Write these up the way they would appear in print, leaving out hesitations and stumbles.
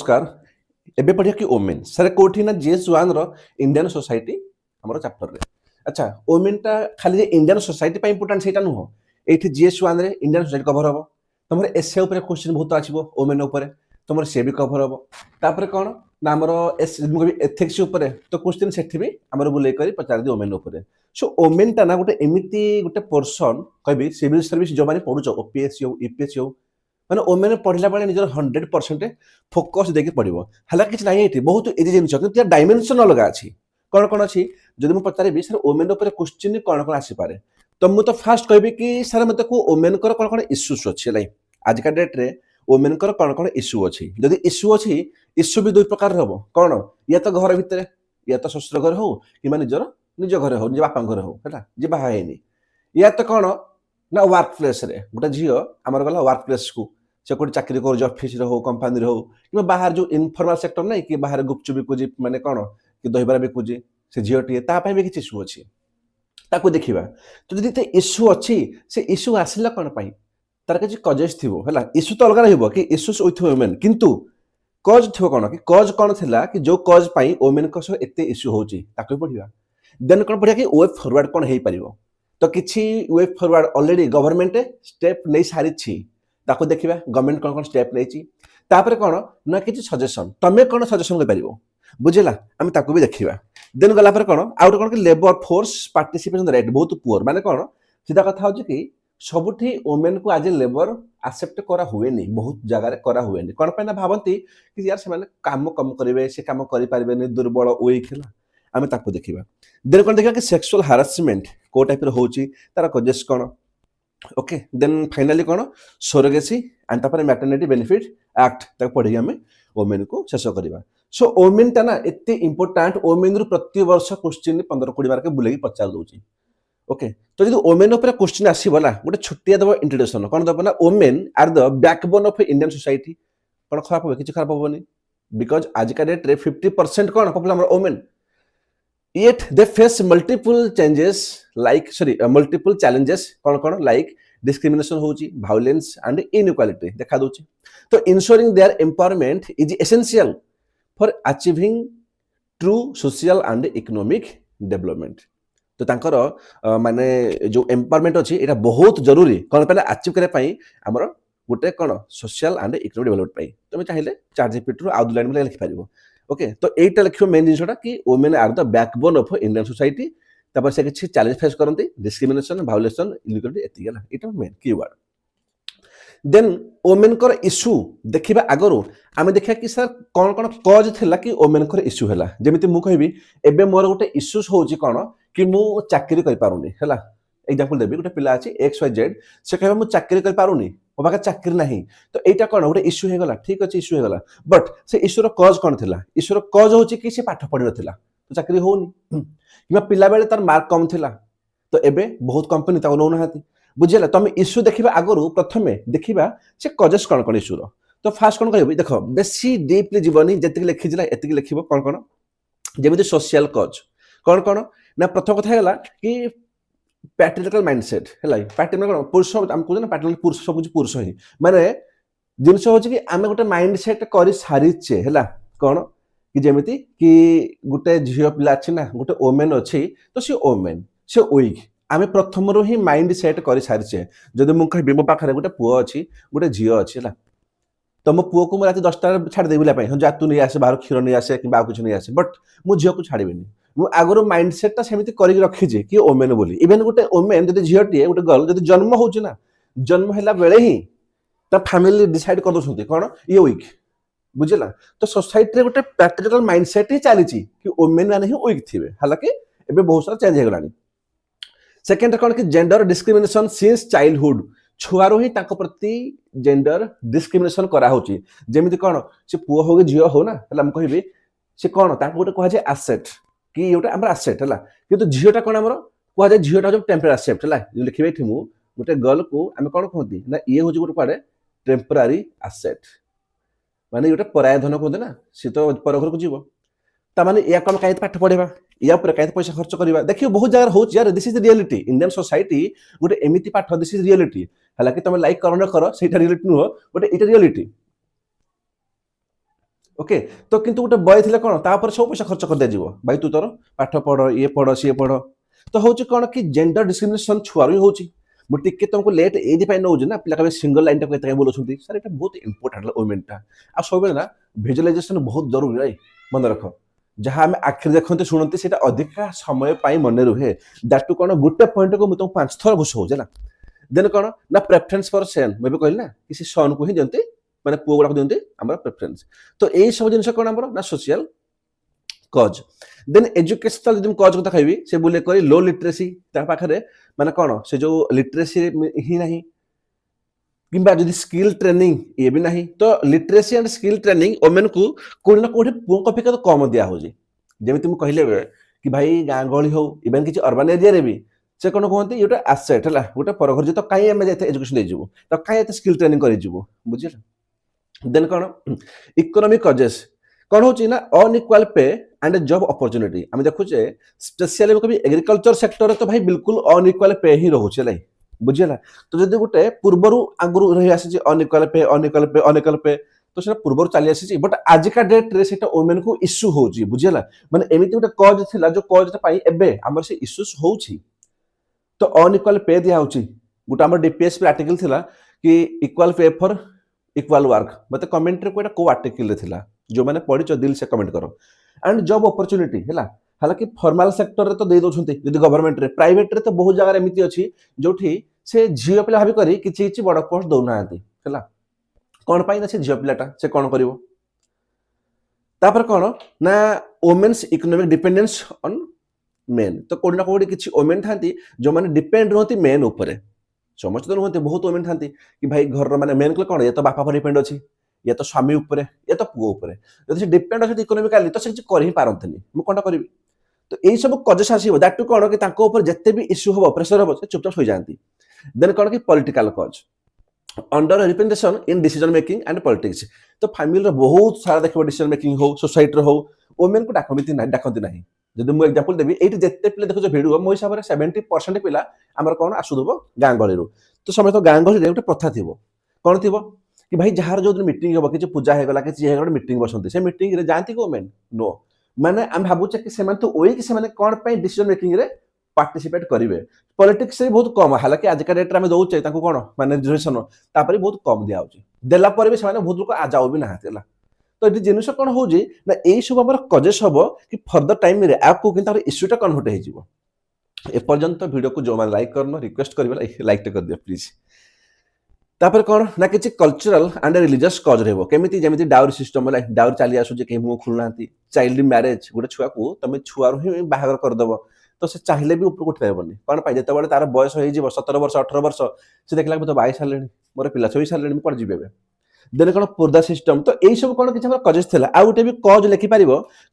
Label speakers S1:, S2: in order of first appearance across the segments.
S1: नमस्कार। एबे पढ़िया कि ओमेन सर कोठी ना जीएस1 रो इंडियन सोसाइटी हमर चैप्टर रे। अच्छा ओमेन टा खाली जे इंडियन सोसाइटी पय इंपोर्टेंट सेटा नुहो। एठी जीएस1 रे इंडियन सोसाइटी कवर हबो। तमर एसए ऊपर क्वेश्चन बहुत आछिबो ओमेन ऊपर। तमर से भी कवर हबो। तापर कोन ना हमर एस एथिक्स ऊपर तो क्वेश्चन सेठी भी हमर बुले करी पचार दि ओमेन ऊपर। सो ओमेन टा ना गोटे एमिति गोटे पर्सन कहबी सिविल सर्विस जो माने पढुचो ओपीएससी हो ईपीएससी हो माने ओमेन पढ़िला बेले निजर 100% फोकस देके पढ़िबो। हला किछ नाही एठी बहुत इजी जिनिस କିନ୍ତୁ डायमेंशन अलग अछि। कोन कोन अछि जदि मु पचारिबि सर ओमेन ऊपर क्वेश्चन कोन कोन आसी पारे तो मु तो फास्ट कहबि कि सर मते को ओमेन कर कोन कोन इश्यूज अछि लाई आज का डेट रे ओमेन कर कोन कोन इश्यू अछि। जदि इश्यू अछि इश्यू भी दुई प्रकार रहबो कोन या तो घर भितरे या तो ससुर घर हो कि माने निज घर हो निज बापा घर हो हैला जे बाहा हेनी या तो कोन ना वर्क प्लेस रे गोटे झियो हमर गला वर्क प्लेस को से कोई चाकरी कर ऑफिस रे हो कंपनी रे हो कि बाहर जो इनफॉर्मल सेक्टर नहीं कि बाहर गुपचुप बिकुजी माने कोन कि दहिबरा बिकुजी से झियोटी ता पय भी किछ इश्यू अछि ताको देखिबा। तो जदि ते इश्यू अछि से इश्यू आसिला कोन पय तार किछ कजेस थिबो हैला इश्यू तो अलग रहइबो कि इश्यूज विथ वुमेन किंतु कज थिबो कोन कि कज कोन थिला कि जो कज पय वुमेन को सो एते इश्यू होची ताको पढिबा। देन कोन पढिया कि वे फॉरवर्ड कोन हेई परिबो तो किछि way forward already government step नै सारिछि ताको देखिबा गवर्नमेंट कोन कोन स्टेप लेछि तापर कोन ना किछि सजेशन तमे कोन सजेशन ले परिबो बुझिला हम ताको भी देखिबा। देन गला पर कोन आउट कोन कि लेबर फोर्स पार्टिसिपेशन रेट बहुत पुअर माने कोन सीधा कथा होछि कि सबुठी वुमेन को आज लेबर एक्सेप्ट करा हुए नहीं बहुत जगह रे करा हुए नहीं कोन पे ना भाबंती कि यार से माने काम कम करिवे से काम करि पारिबे नहीं दुर्बल वीक हिला आमे ताको देखिबा। देन कोन देखिबा कि सेक्सुअल हैरेसमेंट को टाइप रे होछि तार कजेस कोन ओके। देन फाइनली कोन सोरोगेसी एंड तापर मैटरनिटी बेनिफिट एक्ट तक पढि हमें वुमेन को शेष करबा। सो वुमेन ता ना एते इंपोर्टेंट वुमेन रु प्रति वर्ष क्वेश्चन 15-20 मार्क बुलेगी पचार दोची ओके। तो जदि वुमेन ऊपर क्वेश्चन आसीबला गोटे छोटिया दबो इंट्रोडक्शन कोन दबो ना women are the backbone of Indian society कोन खराब हो किछ खराब होबनी बिकॉज़ आज का डेट रे 50% कोन पॉपुलर हमर women yet they face multiple challenges cone like discrimination होची violence and inequality देखा दोची। तो ensuring their empowerment is essential for achieving true social and economic development। तो तांकर माने जो एम्पावरमेंट अछि एटा बहुत जरूरी कोन पहले अचीव करे पई हमर गोटे कोन सोशल एंड इकोनॉमिक डेवलपमेंट पई तुम चाहिले चार्ट जीपीटी रु आउट लाइन में लिखि पारिबो ओके। तो एटा लिखियो मेन जिनसटा कि women are the backbone of Indian society तपर से किछि चैलेंज फेस करंती डिस्क्रिमिनेशन वायलेशन इनइक्वालिटी एतिगला एटा मेन कीवर्ड। देन वुमेन कर इश्यू देखिबा आगरो आमे देखिया कि सर कोन कोन कॉज थिला कि वुमेन कर इश्यू हैला जेमिति मु कहबी एबे मोर गोटे इश्यूज होची कोन कि मु चाकरी कर पारुनी हैला एग्जांपल देबी गोटे पिला अछि XYZ से कहबा मु चाकरी कर पारुनी ओ बाका चाकरी नाही तो एटा कोन गोटे इश्यू हे गला ठीक अछि इश्यू हे गला बट से इश्यू रो कॉज कोन थिला इश्यू रो कॉज होची कि से पाठ पढि नथिला तो चाकरी होनी किबा पिला बेले तार मार्क कम थिला तो एबे बहुत कंपनी ताको नौ नहाती बुझिला तमे इश्यू देखिबा आगरो प्रथमे देखिबा से कॉजेस कोन कोन इश्यू रो। तो फास्ट कोन कहबी देखो बेसी डीपली जीवनी जतिक लिखिजिला एतिक लिखिबो कोन कोन जेमिति सोशल कॉज कोन कोन ना प्रथम कथा हैला कि पैट्रियार्कल माइंडसेट हैला पैट्रियार्कल कोन पुरुष हम को ना पैट्रियार्कल पुरुष सब कुछ पुरुष ही माने जिनस होची कि आमे गोटे माइंडसेट करि सारिचे हैला कोन कि जेमिति कि गोटे झियो पिला अछि ना गोटे वुमेन अछि तो से वुमेन से वीक आमे प्रथम रो ही माइंड सेट करि सारिचे जदि मु कहबी मो पाखरे गोटे पुओ अछि गोटे झियो अछि हैला तो मो पुओ को मु राति 10 टा छाड़ देबिला पय जा तू नै आसे बाहर खीर नै आसे कि बा कुछ नै आसे बट मु झियो को छाड़ीबिनी मु आगरो माइंड सेट ता सेमिति करि रखि जे कि वुमेन बोली इवन गोटे वुमेन जदि झियोटी गोटे गर्ल जदि जन्म होची ना जन्म हैला बेले ही ता फैमिली डिसाइड कर दोछंती कोन ये वीक बुझिला। तो सोसाइटी रे गोटे पैट्रियार्कल माइंडसेट ही चालीची कि वुमेन माने ही वीक थिबे हालांकि एबे बहुत सारा चेंज हे गलानी। सेकेंड कोन कि जेंडर डिस्क्रिमिनेशन सिंस चाइल्डहुड छुआरो ही ताको प्रति जेंडर डिस्क्रिमिनेशन करा होची जेमिति कोन से पुओ हो झियो हो ना हला हम कहबी से कोन ताको गोटे कहा जे एसेट कि योटा हमर एसेट हला किंतु झियोटा कोन हमर कहा जे झियोटा जो टेम्पररी एसेट हला लिखिबे थिमु गोटे गर्ल को हम कोन कहती ना ये होची गोटे पाडे टेम्पररी एसेट माने योटा पराय धन कहते ना से तो पर घर को जीवो ता माने या कम कायत पाठ पढेबा या पर कायत पैसा खर्च करबा देखियो बहुत जगह होची यार this is the reality Indian society गोटे एमिति पाठ दिस इज रियलिटी हालांकि तुम लाइक करो न करो सेटा रियलिटी नुहो गोटे इटा रियलिटी ओके तो किंतु गोटे बय थिले कोन तापर सब पैसा खर्च कर दे जीवो भाई तू तोर पाठ पढ़ ये पढ़ सी पढ़ तो होची कोन कि जेंडर डिस्क्रिमिनेशन छुआरू होची मु टिके तुमको लेट एज पाई नौ ना पिला कबे सिंगल लाइन टाक एते बोलछुंती सर एटा बहुत इंपोर्टेंट वुमेन टा आ सब बेला ना विजुअलाइजेशन बहुत जरूरी राई मन रख जहाँ आम आखिर देखते शुणती से अधिका समय पाई मन रुहे दैट टू कौन गोटे पॉइंट को मुझे 5 थर घुसौजे ना देन कौन ना प्रेफरेन्स फॉर सेन मुझे कहली ना कि सन को ही दिखती माने पुओ गुड़ाक दिखती आम प्रेफरेन्स तो यही सब जिन कौन आम ना सोशल कज देन एजुकेशनल जो कज कथा कहि से बोले करी लो लिटरेसी पाखे माने कौन से जो लिटरेसी ही नहीं किंबा जदि स्किल ट्रेनिंग ये भी नहीं तो literacy and skill training women को कोई ना कोई पुओ अपेक्षा तो कम दिया होजी जमी तुम कहले कि भाई गाँ गहली हो इवन किसी अर्बान एरिया रे भी से कौन कहते ये गोटे आसेट है गोटे परघर तो कहीं आम जाए एजुकेशन देजु तो कहीं स्किल ट्रेनिंग करूँ बुझे देन कौन इकोनॉमिक कजेस कौन हो ना अनइक्वाल पे एंड जॉब अपॉर्चुनिटी आम देखुचे स्पेशली कभी एग्रीकल्चर सेक्टर तो भाई बिल्कुल अनइक्वाल पे ही रोचे बुझीला तो जब गोटे पूर्वर आगु रही आसी अनइक्वाल पे अनइक्वाल पे अनइक्वाल पे तो से पूर्वर चली आसी बट आजिका डेट रे सेटा वुमेन को इश्यू होची बुझीला माने एमिति गोटे कज थिला जो कज पाई एबे हमर से इश्यूज होची तो अनइक्वाल पे दिया होची गोटे हमर डीपीएस पे आर्टिकल थिला कि equal pay for equal work मते कमेंट रे कोटा को आर्टिकल रे थिला जो माने पढिचो दिल से कमेंट करो एंड जॉब अपॉर्चुनिटी हैला हालांकि फॉर्मल सेक्टर रे तो दे दोछंती जदि गवर्नमेंट रे प्राइवेट रे तो बहुत जगह एमिति अछि जोठी से झील पिला भाभी करी किछि किछि बड़ पोस्ट दौना हैला कौन पाई ना से झील पिलाटा से कौन करिवो तापर कौन ना women's economic dependence on men तो कोड ना कोड किछि वुमेन थांती जो माने डिपेंड रहती मेन ऊपर समस्त तो रहते बहुत वुमेन थांती कि भाई घर माने मेन को कौन ये तो बापा पर डिपेंड अछि या तो स्वामी ऊपर या तो पुओ ऊपर जदि से डिपेंड अछि इकोनॉमिकली तो से किछि कर ही पारंतनी मु कोनटा करबी तो यही सब कजेस आसीबो दैट टू कौन कि तांको ऊपर जत्ते भी इश्यू हो प्रेशर हो से चुपचाप हो जाती देन कौन कि पॉलिटिकल कज under representation in decision making and politics तो फैमिली रे बहुत सारा देखो डिसीजन मेकिंग हो सोसाइटी रे हो वुमेन को डाकंती नाही जदि मु एग्जांपल देबी एठी जत्ते पिले देखो वीडियो मो हिसाब रे 70% पिला हमर कौन आसुदबो गां गळी रो तो समय तो गां गळी रे गोटे प्रथा थिबो कौन थिबो कि भाई जहार जो दिन मीटिंग हो कि पूजा हे गला कि हे मीटिंग बसंती से मीटिंग रे जानती को वुमेन नो माने हम भाबुचे कि सेमान तो ओई कि सेमान कोन पे डिसीजन मेकिंग रे पार्टिसिपेट करेंगे पॉलिटिक्स से बहुत कम हालांकि आजिका डेट में दौचे कौन माने रिजर्वेशन तापर बहुत कम दिया देला पर भी से बहुत लोग आ जाऊ भी ना तो ये जिन कौन हो ना यही सब आम कजेस हम कि फर्दर टाइम रे आपको इश्यूटा कन्वर्ट हो एपर्यंत वीडियो को जो मैंने लाइक करना रिक्वेस्ट कर लाइक कर दिया प्लीज तापर कौन ना कि कल्चरल एंड रिलीजियस कज रही केमी जमी डाउरी सिस्टम डाउरी चली आसूचे कहीं मुँह खोलुना चाइल्ड मैरेज गोटे छुआ को तुम छुआ ही बाहर करदेव तो से चाहिए भी ऊपर उठी पारबनी कौन पाई जिते तार बयस हो 17 वर्ष 18 वर्ष से देखला तो बाई सारे मोर पिला छई सारे कौन जी देन कौन पर्दा सिस्टम तो यही सब कौन कि कजेस थी आ गोटे भी कज लिखिपार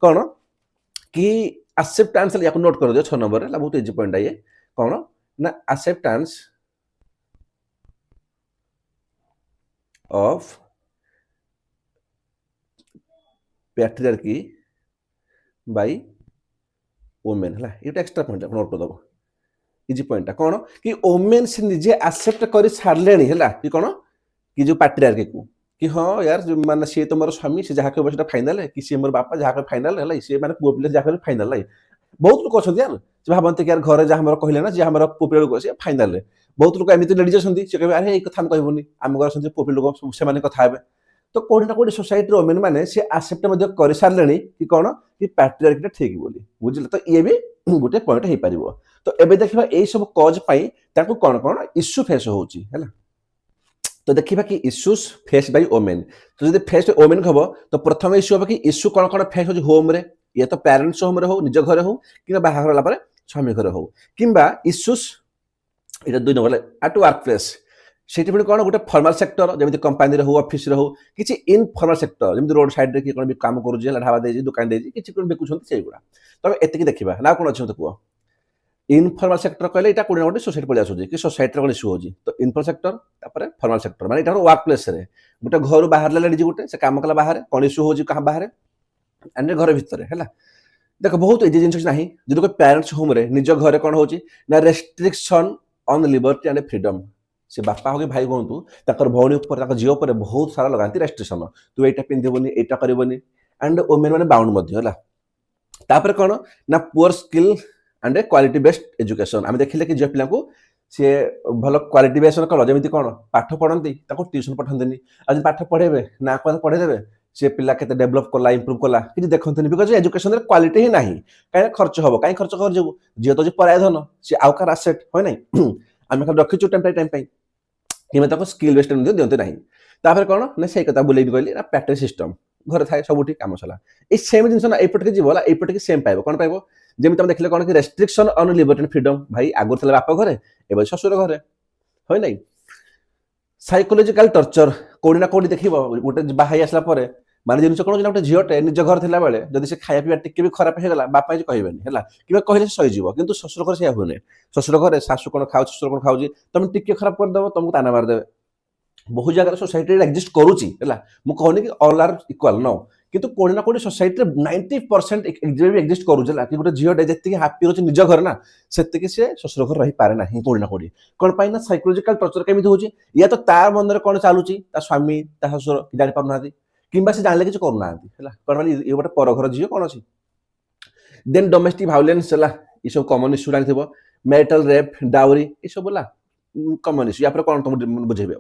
S1: कौन कि एक्सेप्टेंस या नोट कर दियो 6 नंबर रे बहुत इजी पॉइंट ये कौन ना acceptance of patriarchy by women है ये एक्स्ट्रा पॉइंट नोट कर दबो इजी पॉइंट कौन कि वुमेन से निजे एक्सेप्ट कर सारे है कि कौन कि जो पैट्रियार्की को कि हाँ यार माने सी तो मोर स्वामी से जहाँ कह फाइनाल है कि सी मोर बापा जहाँ फाइनाल है सी मैंने पुओ पिले जहाँ फाइनाल है बहुत लोग अच्छा यार भावती कि यार घर जहाँ कहले ना जहाँ पुओ पिला लोग फाइनाल है बहुत लोग एमती लेडीज अच्छे से कहे अरे ये कथा कहबूनी आम घर पुओ पिला लोग से कथा हे तो कौटी ना कौटी सोसाइटी वुमेन मैंने सी एक्सेप्ट कर सारे कि कौन कि पैट्रियार्की ठीक बोली बुझे तो ये भी गोटे पॉइंट हो पार तो एबे देखा यही सब कज कौन कौन इश्यू फेस होची है तो देखा कि इश्यूज फेस बाय वुमेन तो जब फेस बाय वुमेन हम तो प्रथम इश्यू हम कि इश्यू कौन कौन फेस हो होम रे या तो पेरेंट्स होम रे हो निज घर हो कि बाहर गला स्वामी घर हो किंबा इश्यूज ये 2 नंबर एट वर्क प्लेस से कौन गोटे फॉर्मल सेक्टर जमी कंपानी हो ऑफिस हो कि इनफॉर्मल सेक्टर जमी रोड साइड रे कौन भी काम कर ढाबा दे दुकान दे कि बिकुंट से तब एति देखा ना कौन अच्छे मत कह इनफॉर्मल सेक्टर कहले इटा कोडी गोटे सोसाइटी पड़े आसुची कि सोसाइटी कौन इश्यू होची तो इनफॉर्मल सेक्टर तापर फॉर्मल सेक्टर माने इटा वर्क प्लेस रे गोटे घर बाहर लेडी गोटे से काम कला बाहर कौन इश्यू होची कहाँ बाहर एंड घर भितर है देख बहुत इजी जिन ना जो कोई पेरेंट्स होम रे निज घर कौन होची ना restriction on liberty and freedom से बापा हो कि भाई कहतु भौणी झील बहुत सारा लगाती रेस्ट्रिक्शन तू यहाँ पिंधबनी यहाँ करबनी एंड वुमेन माने बाउंड मध्य होला तापर कोन ना poor skill and quality based education आम देखिले कि झियो पिला को सी भल क्वालिटी बेस्ड कल जमी कौन पाठ पढ़ती ट्यूशन पठाते आज पाठ पढ़ेबे ना पढ़ेदेवे सी पिला के डेभलप कला इम्प्रूव कला कि देखते बिकज एजुकेशन क्वालिटी ही ना कहीं खर्च हम कहीं खर्च कर झील तो पराय धन सी आउ कार आसेट है ना आम खाली रखीचु टाइम कि स्किल बेस्ड दिखते ना तापर कौन ना से कथा बुले कहली ना पैटर्न सिस्टम घर थाए सबुठी काम चला ये सेम जिन एपटे जीव एपटे सेम पाइब कौन पाइब जमी तुम देखिले कौन कि restriction on liberty and freedom भाई आगुरी था बाप घरे एवं ससुर घरे है ना साइकोलोजिकल टर्चर कौड़ी ना कौड़ी देख गोटे बाहर आसला माने जिन कौन गोटे झीटे निज घर थिला बेले जदि से खाया पीवा टिके भी खराब होगा बापा जी कहबेनि है कि कहले सहीज किंतु ससुर घर से हुए ससुर घर शाशु कौन खाऊ ससुर कौन खाऊ तुम टिके खराब करदेव तुमको ताना मारदेवे बहुत जगह सोसाइटी एक्जिस्ट करुच्ची कहनी कि ऑल आर इक्वाल नो किंतु कोड़ी ना कोड़ी सोसाइटी 90% एक्जिस्ट करुला कि गोटे झीटे जी हापी अच्छे निज घर ना से ससुर घर रही पारे ना कोड़ी ना कोड़ी कौन पाई ना साइकोलोजिकल टर्चर केमी होची या तो ता मन में कौन चलुची स्वामी ता ससुर जानी पारना कि से जानले कि करूना कौन मानी ये गोटे पर घर झील कौन अच्छी देन डोमेस्टिक भायोलेंस है ये सब कमन इश्यू जानी मैरिटल रेप डाउरी ये सब बोला कमन इश्यू या कौन तुम बुझेबे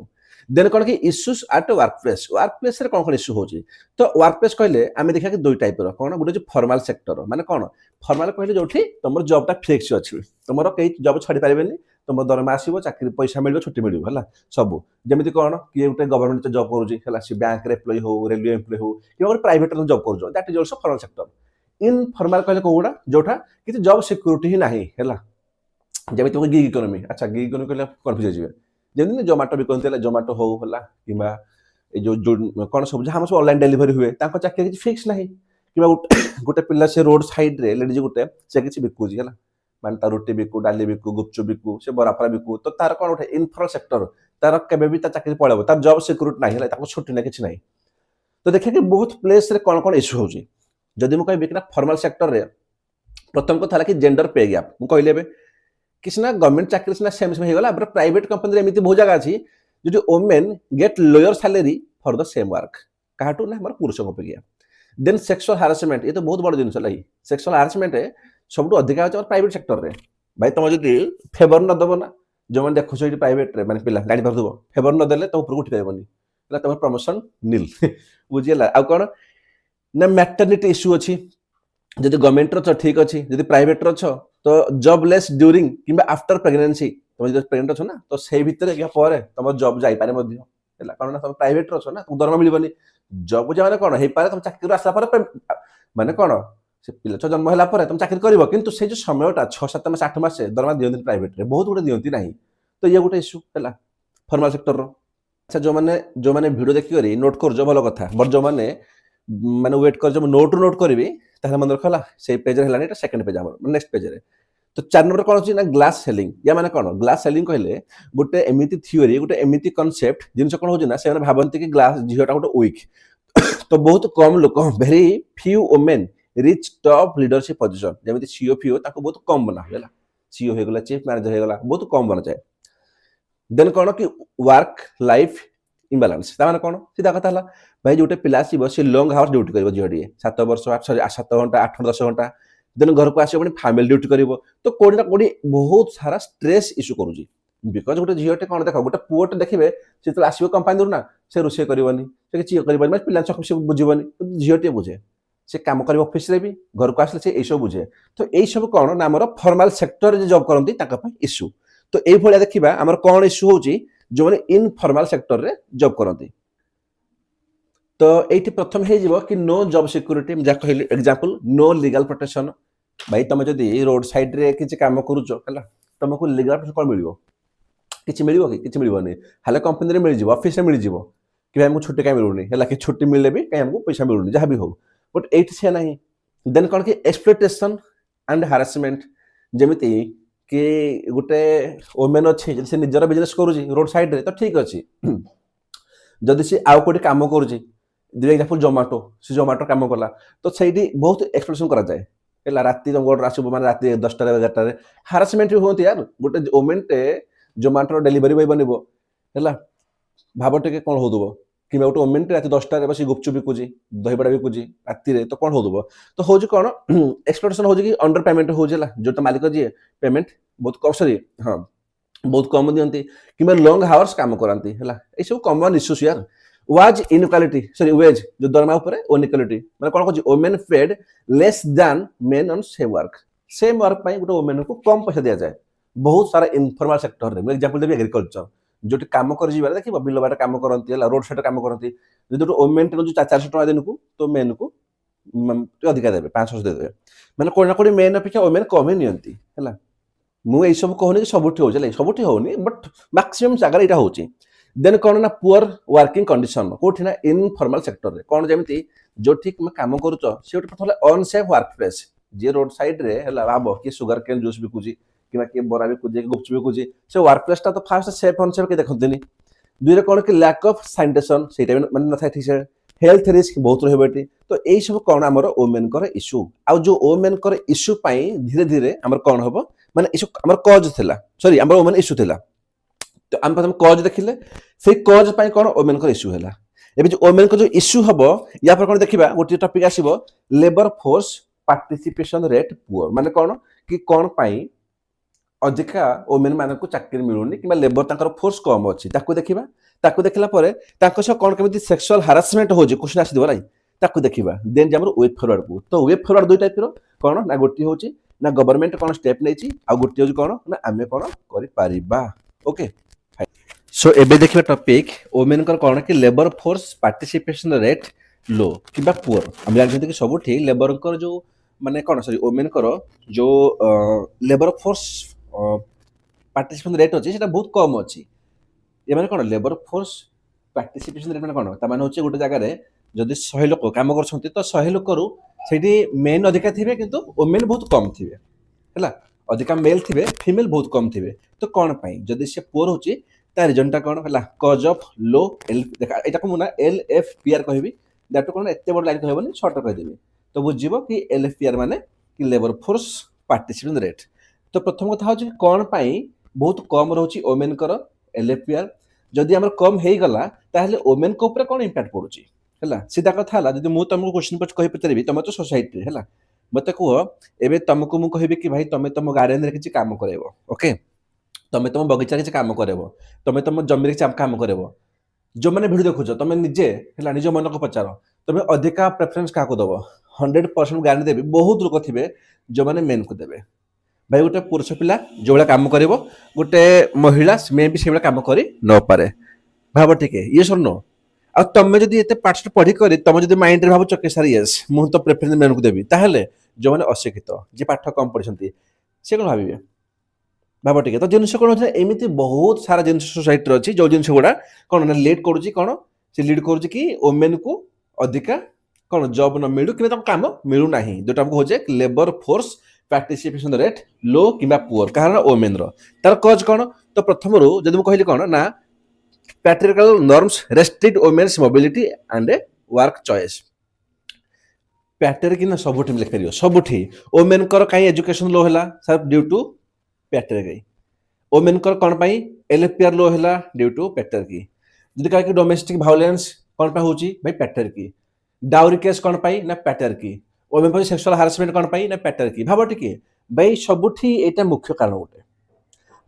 S1: देन कौन कि इश्यूज एट वर्क प्लेस रे कौन इश्यू होची तो वर्क प्लेस कहले आम देखा कि दुई टाइप कौन गोटे फॉर्मल सेक्टर माने कौन फॉर्मल कहले जो तुम जॉबटा फिक्स अच्छी तुम कई जॉब छाड़ी पारे तुम दरमा आसो चाकरी पैसा मिल छुट्टी मिल है सब जमी कौन किए गोटे गवर्नमेंट जॉब करुँच बैंक एम्प्लॉय हो रेलवे एम्प्लॉय हो कि गोटे प्राइवेट जॉब कर that is also formal sector in formal कहले कौटा जोटा कि जॉब सिक्योरिटी ही ना है जमी तुम गिग इकोनॉमी अच्छा गिग इकोनॉमी कहले कन्फ्यूज हो जमी जोमाटो बिकते जोमाटो हो कि जो कौन सब जहाँ सब ऑनलाइन डेलीवरी हुए चाकरी किसी फिक्स ना कि गोटे पिला से रोड साइड रे लेडीज गोटे से किसी बिकुची है माने रुटी बिकू डाली बिकू गुपचुप बिकू से बराफरा बिकू तो तार कौन गोटे इनफॉर्मल सेक्टर तार केबे चाकरी पड़ेब तार जॉब सिक्योरिटी ना है छुट्टी ना कि ना तो देखिए कि बहुत प्लेस रे कौन कौन इश्यू होची जदि मुझे कहबी कि फॉर्मल सेक्टर रे प्रथम कथा कि जेंडर पे गैप मुझे कहले किसी ना गवर्नमेंट चाकरी सीना सेम सेम होगा प्राइवेट कंपनी एमती बहुत जगह अच्छी जो women get lower salary for the same work कहटू ना हमारे पुरुषों अपेक्षा देन सेक्सुअल हारासमेंट ये तो बहुत बड़ जिन सेक्सुअल हारासमेंट सब अधिक अच्छे प्राइवेट सेक्टर रे भाई तुम जो फेवर न दब ना जो मैंने देखो ये प्राइवेट माने पिला जानी पार्थ फेवर न देले तुम उपरको उठी पारबनी तुम प्रमोशन नील बुझीगला आ कौन ना मैटरनिटी इश्यू अच्छी जब गवर्नमेंट रच ठीक अच्छी जब प्राइवेट रच तो जॉबलेस ड्यूरिंग कि आफ्टर प्रेगनेंसी तुम जो प्रेगनेंट अच्छो ना तो से भितर तुम जॉब जापारे कौन ना तुम प्राइवेट अच्छो ना तुम दरमा मिलबनी जॉब जाने कौन हो पारे तुम चाकरी आसला माने कौन से पिला छुआ जन्म है तुम चाकरी कर कि से जो समयटा 6-7 मास 8 मास दरमा दिखती प्राइवेट बहुत गुटे दिखती ना तो ये गोटे इश्यू है फॉर्मल सेक्टर अच्छा जो मैंने भिडियो देखिक नोट कर भल कथा बट जो मैंने माने वेट कर नोट करी मन रखला से पेज है सेकेंड पेज नेक्स्ट पेज रे तो 4 नंबर कौन अच्छी ना ग्लास सेलिंग या माने कौन ग्लास सेलिंग कहले गोटे एमिति थ्योरी गोटे एमिति कॉन्सेप्ट जिन कौन हो ना से भावती कि ग्लास झीलटा गोटे वीक तो बहुत कम लोक very few women rich top leadership position जमी सीओ फीओ बहुत कम बना है सीओ होगा चीफ मैनेजर होगा बहुत कम बना जाए देन कौन कि वर्क लाइफ इम्बालांस ताने कौन सीधा कथा है भाई जो पिला आसो सी लंग हावर्स ड्यूटी कर झील 7 वर्ष 7 घंटा 8-10 घंटा देन घर को आसो फैमिली ड्यूटी कर तो कौड़ी ना कौड़ी बहुत सारा स्ट्रेस इश्यू करुँच बिकज गोटे झीटे कौन देख गोटे पुओटे देखिए से तो आसो कंपानी ना से रोसे करनी से किसी कर पिला से बुझे झीटे बुझे से कम कर ऑफिस रे भी घर को आसले से सब बुझे तो यही सब कौन ना आम फॉर्मल सेक्टर जॉब करती इश्यू तो ये देखा आम कौन इश्यू हो जो मैंने इनफॉर्मल सेक्टर रे जॉब करती तो ये प्रथम हो कि नो जॉब सिक्योरिटी जहाँ कहली एग्जांपल नो लीगल प्रोटेक्शन भाई तुम जदि रोड साइड रे किसी काम करुच तुमको लीगल प्रोटेक्शन कौन मिल कि मिल कि मिलनी हाले कंपनी मिल जाए ऑफिस मिल जाए कि भाई छुट्टी कहीं मिलूनी है कि छुट्टी मिले भी कहीं हमको पैसा मिलूनी जहाँ भी हो बट ये से ना देन कौन कि एक्सप्लॉयटेशन एंड हारासमेंट जमीती कि गोटे वोमेन अच्छी से निजर बिजनेस करुँच रोड साइड रे तो ठीक अच्छे जदि सी आउ कौटे कम करुँच दे एग्जांपल जोमाटो से जोमाटो कम कला तो सही बहुत एक्सप्लोरेशन करा जाए है राति गोटे आसो मैंने राति 10टा 11टा हारासमेंट भी होती यार गोटे वोमेन टे जोमाटो डेलीवरी बॉय बनब है भाव टे कौन हो कि गोटे ओमेन रात 10 बस गुपचुप बिकुची दहीबड़ा बिकुची राति तो कौन हो तो हूँ कौन एक्सप्लोटेशन हो अंडर पेमेंट हो जो मालिक जी पेमेंट बहुत कम सरी हाँ बहुत कम दिखती कि लंग हावर्स काम करती है ये सब कमन इश्यूज यार वाज इनइक्वालिटी सॉरी वेज जो दरमा ऊपर इनइक्वालिटी माने कोन कहछि women paid less than men on same work पई गोटे वुमेन को कम पैसा दिया जाए बहुत सारा इनफॉर्मल सेक्टर रे एग्जांपल देबी एग्रीकल्चर जो काम कर जीवा देखिबो बिल बाटा काम करंती हला रोड साइड काम करंती जो वुमेन जो 400 टका दिन को तो मेन को अधिका देबे 500 दे देबे माने कोन ना कोन मेन अपेक्षा वुमेन कम ही नियंती हला मु ए सब कहनी कि सबुठी हो चले सबुठी होनी बट मैक्सिमम जगह इटा होची देन कौन ना पुअर वर्किंग कंडीशन कोठी ना इनफॉर्मल सेक्टर रे कौन जेमती जो ठीक में काम करूच से गोटे अनसेफ वर्क प्लेस जे रोड साइड रे हला भाबो कि शुगर केन जूस बिकुची कि कि बरा बिकुची गुपचुप बिकुची से वर्क प्लेस ता तो फास्ट सेफ अनसेफ के देखंतनी दुई रे कौन कि लैक ऑफ सैनिटेशन सेटा माने न था ठीक से हेल्थ रिस्क बहुत रहबेटी तो एई सब कौन हमर वुमेन कर इश्यू आ जो वुमेन कर इश्यू पई धीरे धीरे हमर कौन हबो माने इश्यू हमर कॉज थिला सॉरी हमर वुमेन इश्यू थिला तो हम प्रथम कॉज देखिले से कॉज पई कोन वुमेन को इश्यू हैला एबे जो वुमेन को जो इश्यू हबो या पर कोन देखिबा गोटे टॉपिक आसीबो labour force participation rate poor माने कोन कि कोन पई अधिका वुमेन मान को चाकरी मिलुनी कि लेबर ताकर फोर्स कम अछि ताको देखिला परे ताको से कोन केमिति सेक्सुअल हरासमेंट हो जे क्वेश्चन आसी देबो राई ताको देखिबा देन जे हमर वे फॉरवर्ड को तो वे फॉरवर्ड दुई टाइप रो कोन ना गोटी होची ना गवर्नमेंट कोन स्टेप नेची आ गोटी होची कोन ना आमे कोन करि पारिबा ओके सो एबे देखिबा टॉपिक वुमेन कर कोन कि लेबर फोर्स पार्टिसिपेशन रेट लो किबा पुअर हम जानते कि सब ठीक लेबर कर जो माने कोन सॉरी वुमेन कर जो लेबर फोर्स पार्टिसिपेशन रेट अछि सेटा बहुत कम अछि ये माने कोन लेबर फोर्स पार्टिसिपेशन रेट माने कोन ता माने होछि गोटे जगह रे जदि 100 लोक काम करछंती तो 100 लोक रु सेठी मेन अधिका थिबे किंतु वुमेन बहुत कम थिबे हैला अधिका मेल थिबे फीमेल बहुत कम थिबे तो कोन पई जदि से पुअर होछि ता रिजनटा कोन हैला कॉज ऑफ लो एल देखा एटा को मुना एल एफ पी आर कहबी दैट कोन एते बड लाइन कहबनी शॉर्ट कह देबी तो बुझिबो कि एल एफ पी आर माने कि लेबर फोर्स पार्टिसिपेशन रेट तो प्रथम कथा होछि कोन पई बहुत कम रहउछि वुमेन कर एल एफ पी आर जदि हमर कम हेई गला ताहले वुमेन को ऊपर कोन इंपैक्ट पडुछि हैला सीधा कथा हला जदि मु तुमको क्वेश्चन पच कहि पतरेबी तुम तो सोसाइटी हैला मते कह एबे तुमको मु कहबी कि भाई तुम तुम गार्डन रे किछि काम करेबो ओके तुम तुम बगीचा किछि काम करेबो तुम तुम जमी रे काम करेबो जो मैंने वीडियो देखुछ तुम निजे हैला निज मन को पचार तुम अधिका प्रेफरेंस का को दबो 100% गार्डन देबी बहुत लोक थिबे जो माने मेन को देबे भाई गोटे पुरुष पिला जो भाया काम करिवो गोटे महिला मे भी से भाया काम करि न पारे भाव ठीक है ये सर नो आ तमे जदि एते पाठ पढ़ी करी तमे जदि माइंड रे भाबो के सर यस मु तो प्रेफरेंस मेन को देबी ताहले जो माने अशिक्षित जे पाठ कम पढ़छंती से कोन भाबिबे भाव ठीक है तो जिनस कोन होता एमिति बहुत सारा जिनस सोसाइटी रे अछि जो जिनस गुडा कोन ना लेट करूची कोन से लीड करूची कि वुमेन को अधिका कोन जॉब न मिलु कि काम मिलु नाही जोटा हमको हो जे लेबर फोर्स पार्टिसिपेशन रेट लो किबा पुअर कारण वुमेन रो तार कॉज कोन तो प्रथम रो जदि मु कहली कोन ना patriarchal norms restrict women's mobility and work choice patriarchy ना सबुठी लिख करियो सबुठी वुमेन कर काई एजुकेशन लो हैला सर ड्यू टू patriarchy वुमेन कर कोन पई एलएफपीआर लो हैला ड्यू टू patriarchy जदि का कि डोमेस्टिक वायलेंस कोन पई होची भाई patriarchy डाउरी केस कोन पई ना patriarchy वुमेन पर सेक्सुअल हरासमेंट कोन पई ना patriarchy भाबो टिके भाई सबुठी एटा मुख्य कारण होते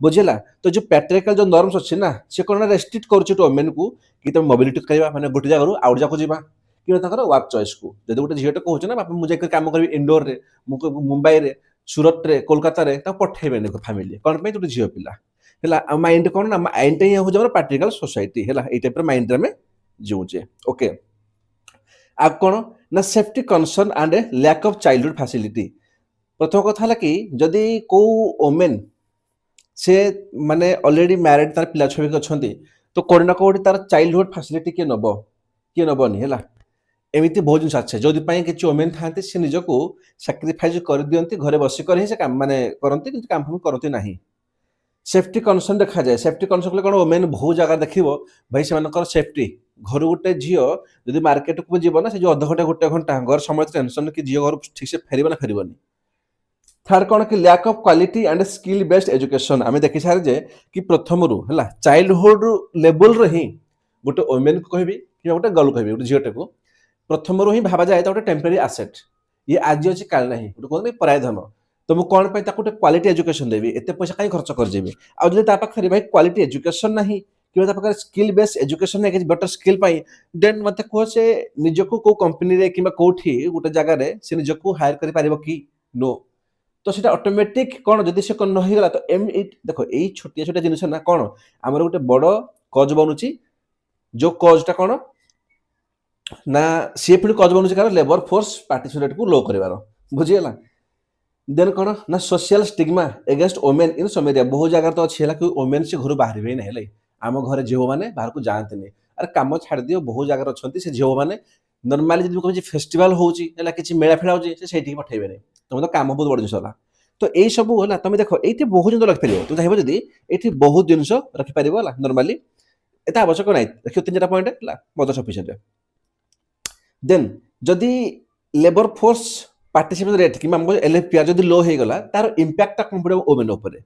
S1: बुझिला तो जो पैट्रिकल जो नॉर्म्स अछि ना से कोन रेस्ट्रिक्ट करछि तो वुमेन को कि तुम मोबिलिटी करबा माने गोटे जगह आउट जाको जीवा कि ताकर वर्क चॉइस को जदि गोटे झियोटे कहउछ ना बाप मुझे काम करबी इंडोर रे मुंबई रे सूरत रे कोलकाता रे ता पठेबे ने फैमिली कोन पे तो झियो पिला हैला माइंड कोन ना माइंड ही हो जमर पैट्रिकल सोसाइटी हैला ए टाइप रे माइंड रे में जीउचे ओके अब कोन ना safety concern and lack of childhood facility प्रथम कथा हला कि जदि को वुमेन से माने ऑलरेडी मैरिड तार पिला छवि अछंती तो कोन ना कोडी तार चाइल्डहुड फैसिलिटी के नबनी हैला एमिति बहुत जिन अच्छे जोदि पई कि वुमेन थांती से निज को सैक्रिफाइस कर दियंती घरे बसी कर ही से काम माने करंती कि काम करंती नाही सेफ्टी कंसर्न देखा जाए सेफ्टी कंसर्न कोन वुमेन बहुत जगह देखिबो भाई से मानकर सेफ्टी घर गोटे झियो जदि मार्केट को जीव ना से जो आधा घंटा गोटे घंटा घर समय टेंशन कि झियो घर ठीक से फेरिबा ना फेरिबनी थर्ड कोन कि lack of quality and skill based education आमे देखि सारे जे कि प्रथम रु हला चाइल्डहुड लेवल रे ही गोटे वुमेन को कहबी कि गोटे गर्ल कह गोटे झीटे को प्रथम ही भावा जाए गोटे टेम्पररी आसेट ये आज अच्छी काल ना गोटे कहते पराय धन तो मुझे कौन पर गोटे क्वालिटी एजुकेशन देवी एत पैसा कहीं खर्च करजेबी आदि पाखे भाई क्वालिटी एजुकेशन ना कि स्किल बेस एजुकेशन है बेटर स्किल देन मत कह से निजक कौ कंपनी कि कौटी गोटे जगार से निजक हायर कर कि नो तो सीटा ऑटोमेटिक कौन जदि से नहींगला तो देख यही छोटिया छोटिया जिनिस ना कौन आमर गोटे बड़ कज बनूची जो कजटा कौन ना सी पुणी कज बनूची कार लेबर फोर्स पार्टिसिपेट को लो कर बुझीगला देन कौन ना social stigma against women in some area बहुत जगह तो अच्छी है कि वोमेन से घर बाहर ही नहीं आम घर झील मैंने बाहर को जाते नहीं अरे कम छाड़ दियो बहुत जगह अच्छा से झील मैंने नर्माली जब कह फेस्टिवल होची कि मेला फेला होती पठेबे नहीं तुम तो कम बहुत बड़ जिन तो यही सब है तुम देख ये बहुत जिन रखिपार तुम चाहिए जदि ये बहुत जिन रखिपार नर्माली एत आवश्यक ना रखियो 3-4 पॉइंट है मत सफिशिएंट देन जदि लेबर फोर्स पार्टिसिपेशन रेट कि एलएफपीआर जदि लो हो गला तार इंपैक्ट कौन पड़ो वोमेन उपर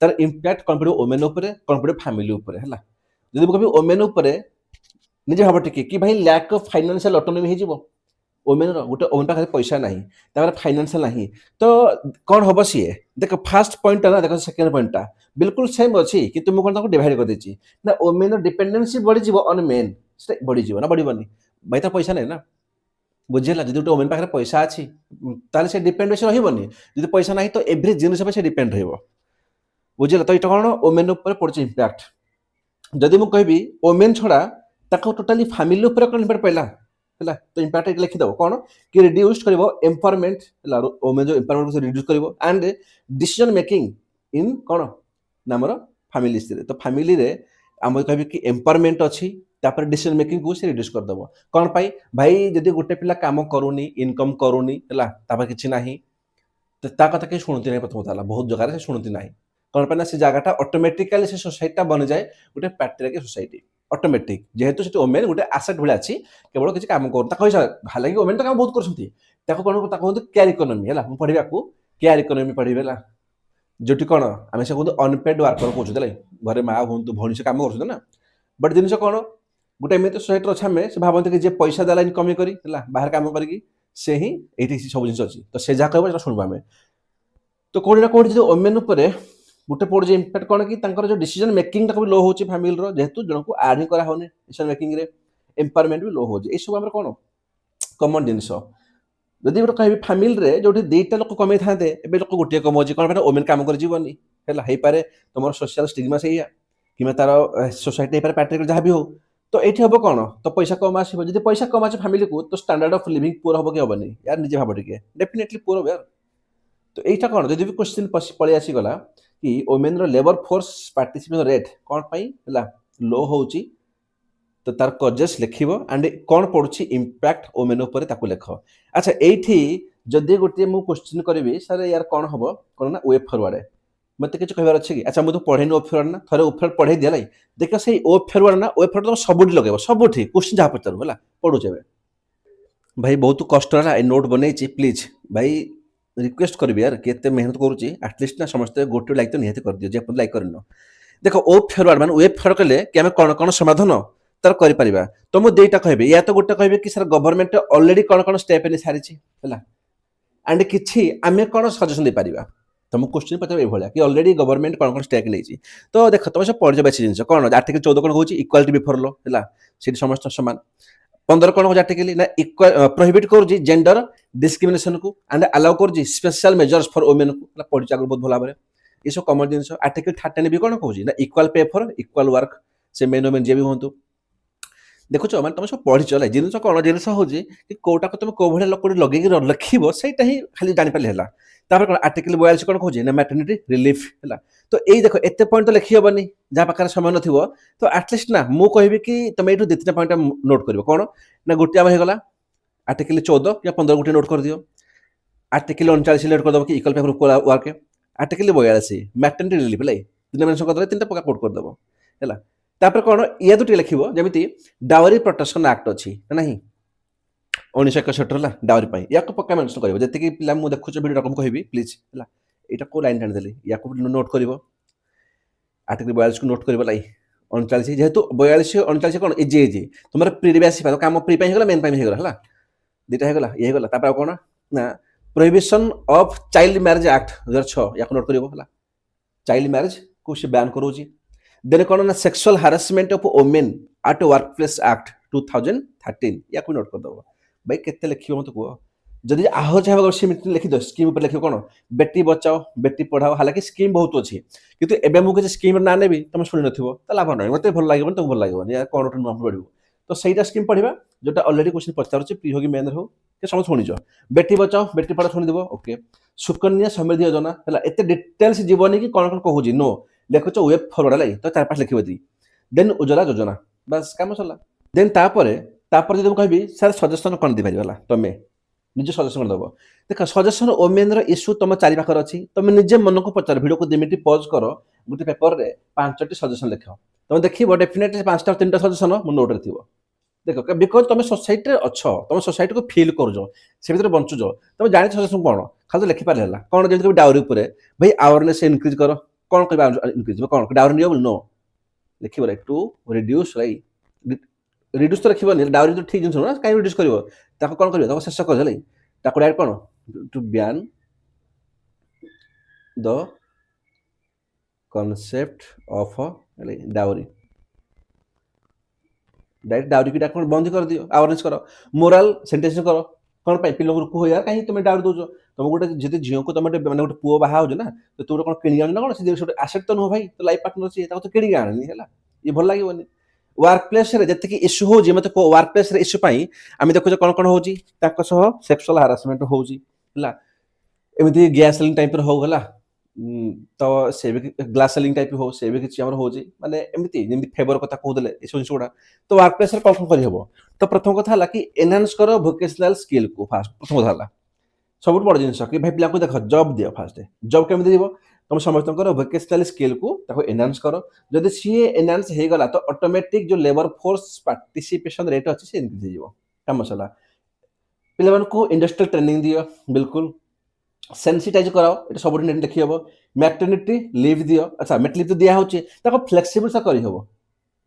S1: तार इंपैक्ट कौन पड़ो वोमेन उपर कौन पड़ो फैमिली उपर है जदि कभी वोमेन उपर निजे भाव टिके कि भाई लैक ऑफ फाइनेंशियल ऑटोनॉमी हो वोमेन गोटे वोमेन पाखे पैसा ना फाइनेंशियल ना तो कौन हम सी देख फास्ट पॉइंट ना देख सेकेंड पॉइंटा बिल्कुल सेम अच्छी कि तुम कौन डिवाइड कर देची ना वोमेन डिपेंडेंसी बढ़ी ऑन मेन से बढ़ी ना बढ़नी भाई तो पैसा नहीं ना बुझेगा जब गोटे वोमेन पाखे पैसा अच्छी ताले से डिपेंडेंसी रही जब पैसा ना तो एव्री जिन से डिपेंड रही बुझेगा तो ये कौन वोमेन उपर पड़े इंपैक्ट जदि मुझे कहबी वोमेन छड़ा टोटाली फैमिली उपर कौन इंपैक्ट पड़ा है तो इंपैक्ट लिखिदेव कौन कि रिड्यूस कर एम्पावरमेंट वोमेन जो एम्पावरमेंट को रिड्यूस कर एंड डिसीजन मेकिंग इन कौन नामर फैमिली तो फैमिली रे आम कह कि एम्पावरमेंट अच्छी तापर डिसीजन मेकिंग को से रिड्यूस करदेव कौन पाई भाई जदि गोटे पिला काम करूनी इनकम करूनी है किसी ना तो ता कथा कहीं शुणती ना प्रथम बहुत जगह से शुणती ना कौन पाई से जगह ऑटोमेटिकली से सोसाइटी बन जाए गोटे पैट्रियार्की सोसाइटी ऑटोमेटिक जेहेतु से वोमेन गोटे आसेट भाई अच्छी केवल किसी काम कर हालांकि वोमेन तो काम बहुत कर कौन केयर इकोनॉमी है पढ़ा केयर इकोनॉमी पढ़े जो कौन आम से कहते अनपेड वर्कर कहते घरे माँ हूँ भौणी से कम कर बट जिन कौन गोटे एमती सोसाइटी अच्छे आम से भावती कि पैसा देला इनकम करी बाहर कम कर से ही ये सब जिन अच्छी तो से जहाँ कह शुणु आम तो कौटी ना कौटी जो वोमेन उपर गोटे पड़े इंपैक्ट कौन कि जो डिसीजन मेकिंग भी लो हो फैमिली जेहेतु जन को आड ही करा डिसीजन मेकिंग रे एम्पावरमेंट भी लो हो सब आम कौन कमन जिन जदि गोटे कह फैमिली रे जो 2टा लोक कमे था लोक गोटे कमाऊँ कौन वोमेन कम करनी है पारे तुम सोशल स्टिग्मा से कि तार सोसाइटी पैट्रिक जहाँ भी हो तो ये हम कौन तो पैसा कम आसो जब पैसा कम आस फैमिली को तो स्टैंडर्ड ऑफ लिविंग पुअर हम कि हेनी यार निजे भाव टे डेफिनेटली पुअर हो यार तो यहाँ कौन जब भी क्वेश्चन पलि आसीगला कि women labour force participation rate कौन पाई लो हो तो तार कजेस लिख एंड कौन पड़ुछि इंपैक्ट वोमेन उपर ताकू लिख अच्छा ये जदि गोटे मुझे क्वेश्चन करी सर यार कौन हम कौन ना वेब फॉरवर्ड मत कि कहबार अच्छे कि अच्छा मुझे तो पढ़ेनि वेब फॉरवर्ड ना थे वेब फॉरवर्ड पढ़े दिया देख से वेब फॉरवर्ड ना वेब फॉरवर्ड तुम सबुठी लगे सबुठी क्वेश्चन जहाँ पचारू है पढ़ुचे भाई बहुत कष्ट है नोट बन प्लीज भाई रिक्वेस्ट करी यार कि मेहनत करुच्ची आटलिस्ट ना समस्ते गोटे लाइक तो निहत कर दियो जे लाइक करन देख वेब फॉरवर्ड मान वेब फॉरवर्ड कले कि आम कौन कौन समाधान तार कर तो मुझे दुईटा कहबी या तो गोटे कहबी कि सर गवर्नमेंट ऑलरेडी कौन कौन स्टेप नहीं सारी एंड कि आम कौन सजेसन दे पारिबा तुम क्वेश्चन पचार ये कि ऑलरेडी गवर्नमेंट कौन कौन स्टेप नहीं तो देख तुम सब पढ़ बेसी जिन कौन आर्टिकल 14 कौन कहूँ इक्वालिटी बिफोर लॉ है सीट समस्त सामान 15 कौन हो आर्टिकल ना प्रोहिबिट कर जेंडर डिस्क्रिमिनेशन को एंड अलाउ कर स्पेशल मेजर्स फॉर वोमेन को पढ़ी आगे बहुत भल भाव ये सब कमन जिन आर्टिकल 13 भी कौन कहूँ ना इक्वाल पे फॉर इक्वाल वर्क से मेन वोमेन जे भी हूँ देखुच मैंने तुम सब पढ़ी चल जिन कौन जिन हूँ कि कौटा को तुम कौ भाई लोक लगे लिखो सहीटा ही खाली जानीपारे है तापर कौन आर्टिकल 42 कौन कहूँ ना मैटरनिटी रिलीफ है तो यही देख एत पॉइंट तो लिखी हेनी जहाँ पाखे समय न तो आटलिस्ट ना मुझे कहि कि तुम ये 2-3 पॉइंट नोट कर कौन ना गोटे आम होगा आर्टिकल 14 या 15 गोटे नोट कर दियो आर्टिकल 39 नोट करदेव कि equal pay equal work article 42 maternity relief है 3 मेंशन करदे 3टा पक्का कोट करदेव है तापर कौन या दुटे लिख जमी डावरी प्रोटेक्शन एक्ट अच्छी ना 1961 है डावरी या पक्का मेंशन कर जी पिला मुझे देखुच भिडियो को कहबी प्लीज है यहाँ को लाइन टाणी देली या नोट कर आर्टिकल 42 को नोट कर 39 जेहेतु 42 39 कौन इजी इजी तुम प्रिवियस काम प्री होगा मेन होगा है दुटा होगा ये होगा तापर कौन ना prohibition of child marriage act 2006 या नोट करियो चाइल्ड मैरिज को से बैन करोजी देन कौन ना sexual harassment of women at work place act 2013 या नोट कर दो भाई केते लिखियो मत को जदि आहो चाहे सेम लिखि दो स्कीम ऊपर लिखियो कौन बेटी बचाओ बेटी पढ़ाओ हालांकि स्कीम बहुत अच्छी किंतु एबे मु किसी स्कीम ना नेबी तुम शुणी नथिबो त लाभ नै मते भल लागबो तुम भल लागबो या कोन नुआ पड़िबो तो सहीटा स्कीम पढ़िबा जोटा ऑलरेडी क्वेश्चन पचारुछि प्री होगी मेन हो के समझ शुनिजो बेटी बचाओ बेटी पढ़ाओ शुणी देबो ओके सुकन्या समृद्धि योजना हला एते डिटेल्स जीवनी कि कोन कोन कहूजी नो देखो वेब फॉरवर्ड लाई तो चार पांच लिखिबो दी देन उज्ज्वला योजना बस काम सरला देन तापर जदि कहबी सर सजेशन कोन दी परिवाला तमे निजे सजेशन कर दबो देख सजेशन ओमेन रो इश्यू तुम चारि पाखर अछि तुम निजे मन को पचार वीडियो को 2 मिनिट पॉज करो गुटे पेपर रे 5टी सजेशन लिख तुम देखिबो डेफिनेटली 5टा 3टा सजेशन मो नोट रे थिबो देखो बिकॉज तुम सोसाइटी रे अच्छो तुम सोसाइटी को फील करजो से भीतर बंचुजो तुम जानि सजेशन कोन खाली लिखि पाले हला कोन जेंति डाउरी ऊपर भाई अवेयरनेस इंक्रीज करो कोन करबा इंक्रीज कोन डाउरी नियो नो लिखिबो रे टू रिड्यूस रिड्यूस तो लिखिबो डाउरी तो ठीक जिंस ना काई रिड्यूस करबो ताको कोन करबो ताको शेष कर जले ताको डायरेक्ट कोन to ban the concept of dowry direct dowry की डाक बंद कर दियो अवेयरनेस करो मोरल सेंटेंस करो कोन पाई पिलो को हो यार काहे तुम डाउरी दोजो तुम गोटे जति झियो को तुम माने गोटे पुओ बाहा हो ना तो तू कोन किनि ना कोन से गोटे एसेट तो न भाई तो लाइफ पार्टनर छी ताको तो किनि गानी हैला ये भल लागोनी वर्क प्लेस रे जति की इश्यू हो जे मते को वर्क प्लेस रे इश्यू पाई आमे देखो कोन कोन होजी ताको सह सेक्सुअल हारासमेंट होजी हैला एमिति गैस सेलिंग टाइप रे हो गला तो से भी ग्लास सेलिंग टाइप हो से भी किछि हमर होजी माने एमिति जेमि फेवर कथा कहू देले ए सोडा तो वर्क प्लेस रे कौन करि हबो तो प्रथम कथा हला कि एनहांस करो वोकेशनल स्किल को फास्ट प्रथम कथा हला सब बड़ जिनिस कि भाई पिला को देखो जॉब दियो फास्ट जॉब केमि दिबो तुम समस्त करो वोकेशनल स्किल को ताको एनहांस करो जदि सी एनहांस हे गला तो ऑटोमेटिक जो लेबर फोर्स पार्टिसिपेशन रेट अछि से इनक्रीज हो काम मसला पिला को इंडस्ट्रियल ट्रेनिंग दियो बिल्कुल सेंसिटाइज कराओ ये सब देखी हम मैटरनिटी लीव दियो अच्छा मेट लीव तो दिया होची ताको फ्लेक्सिबल सा करी हबो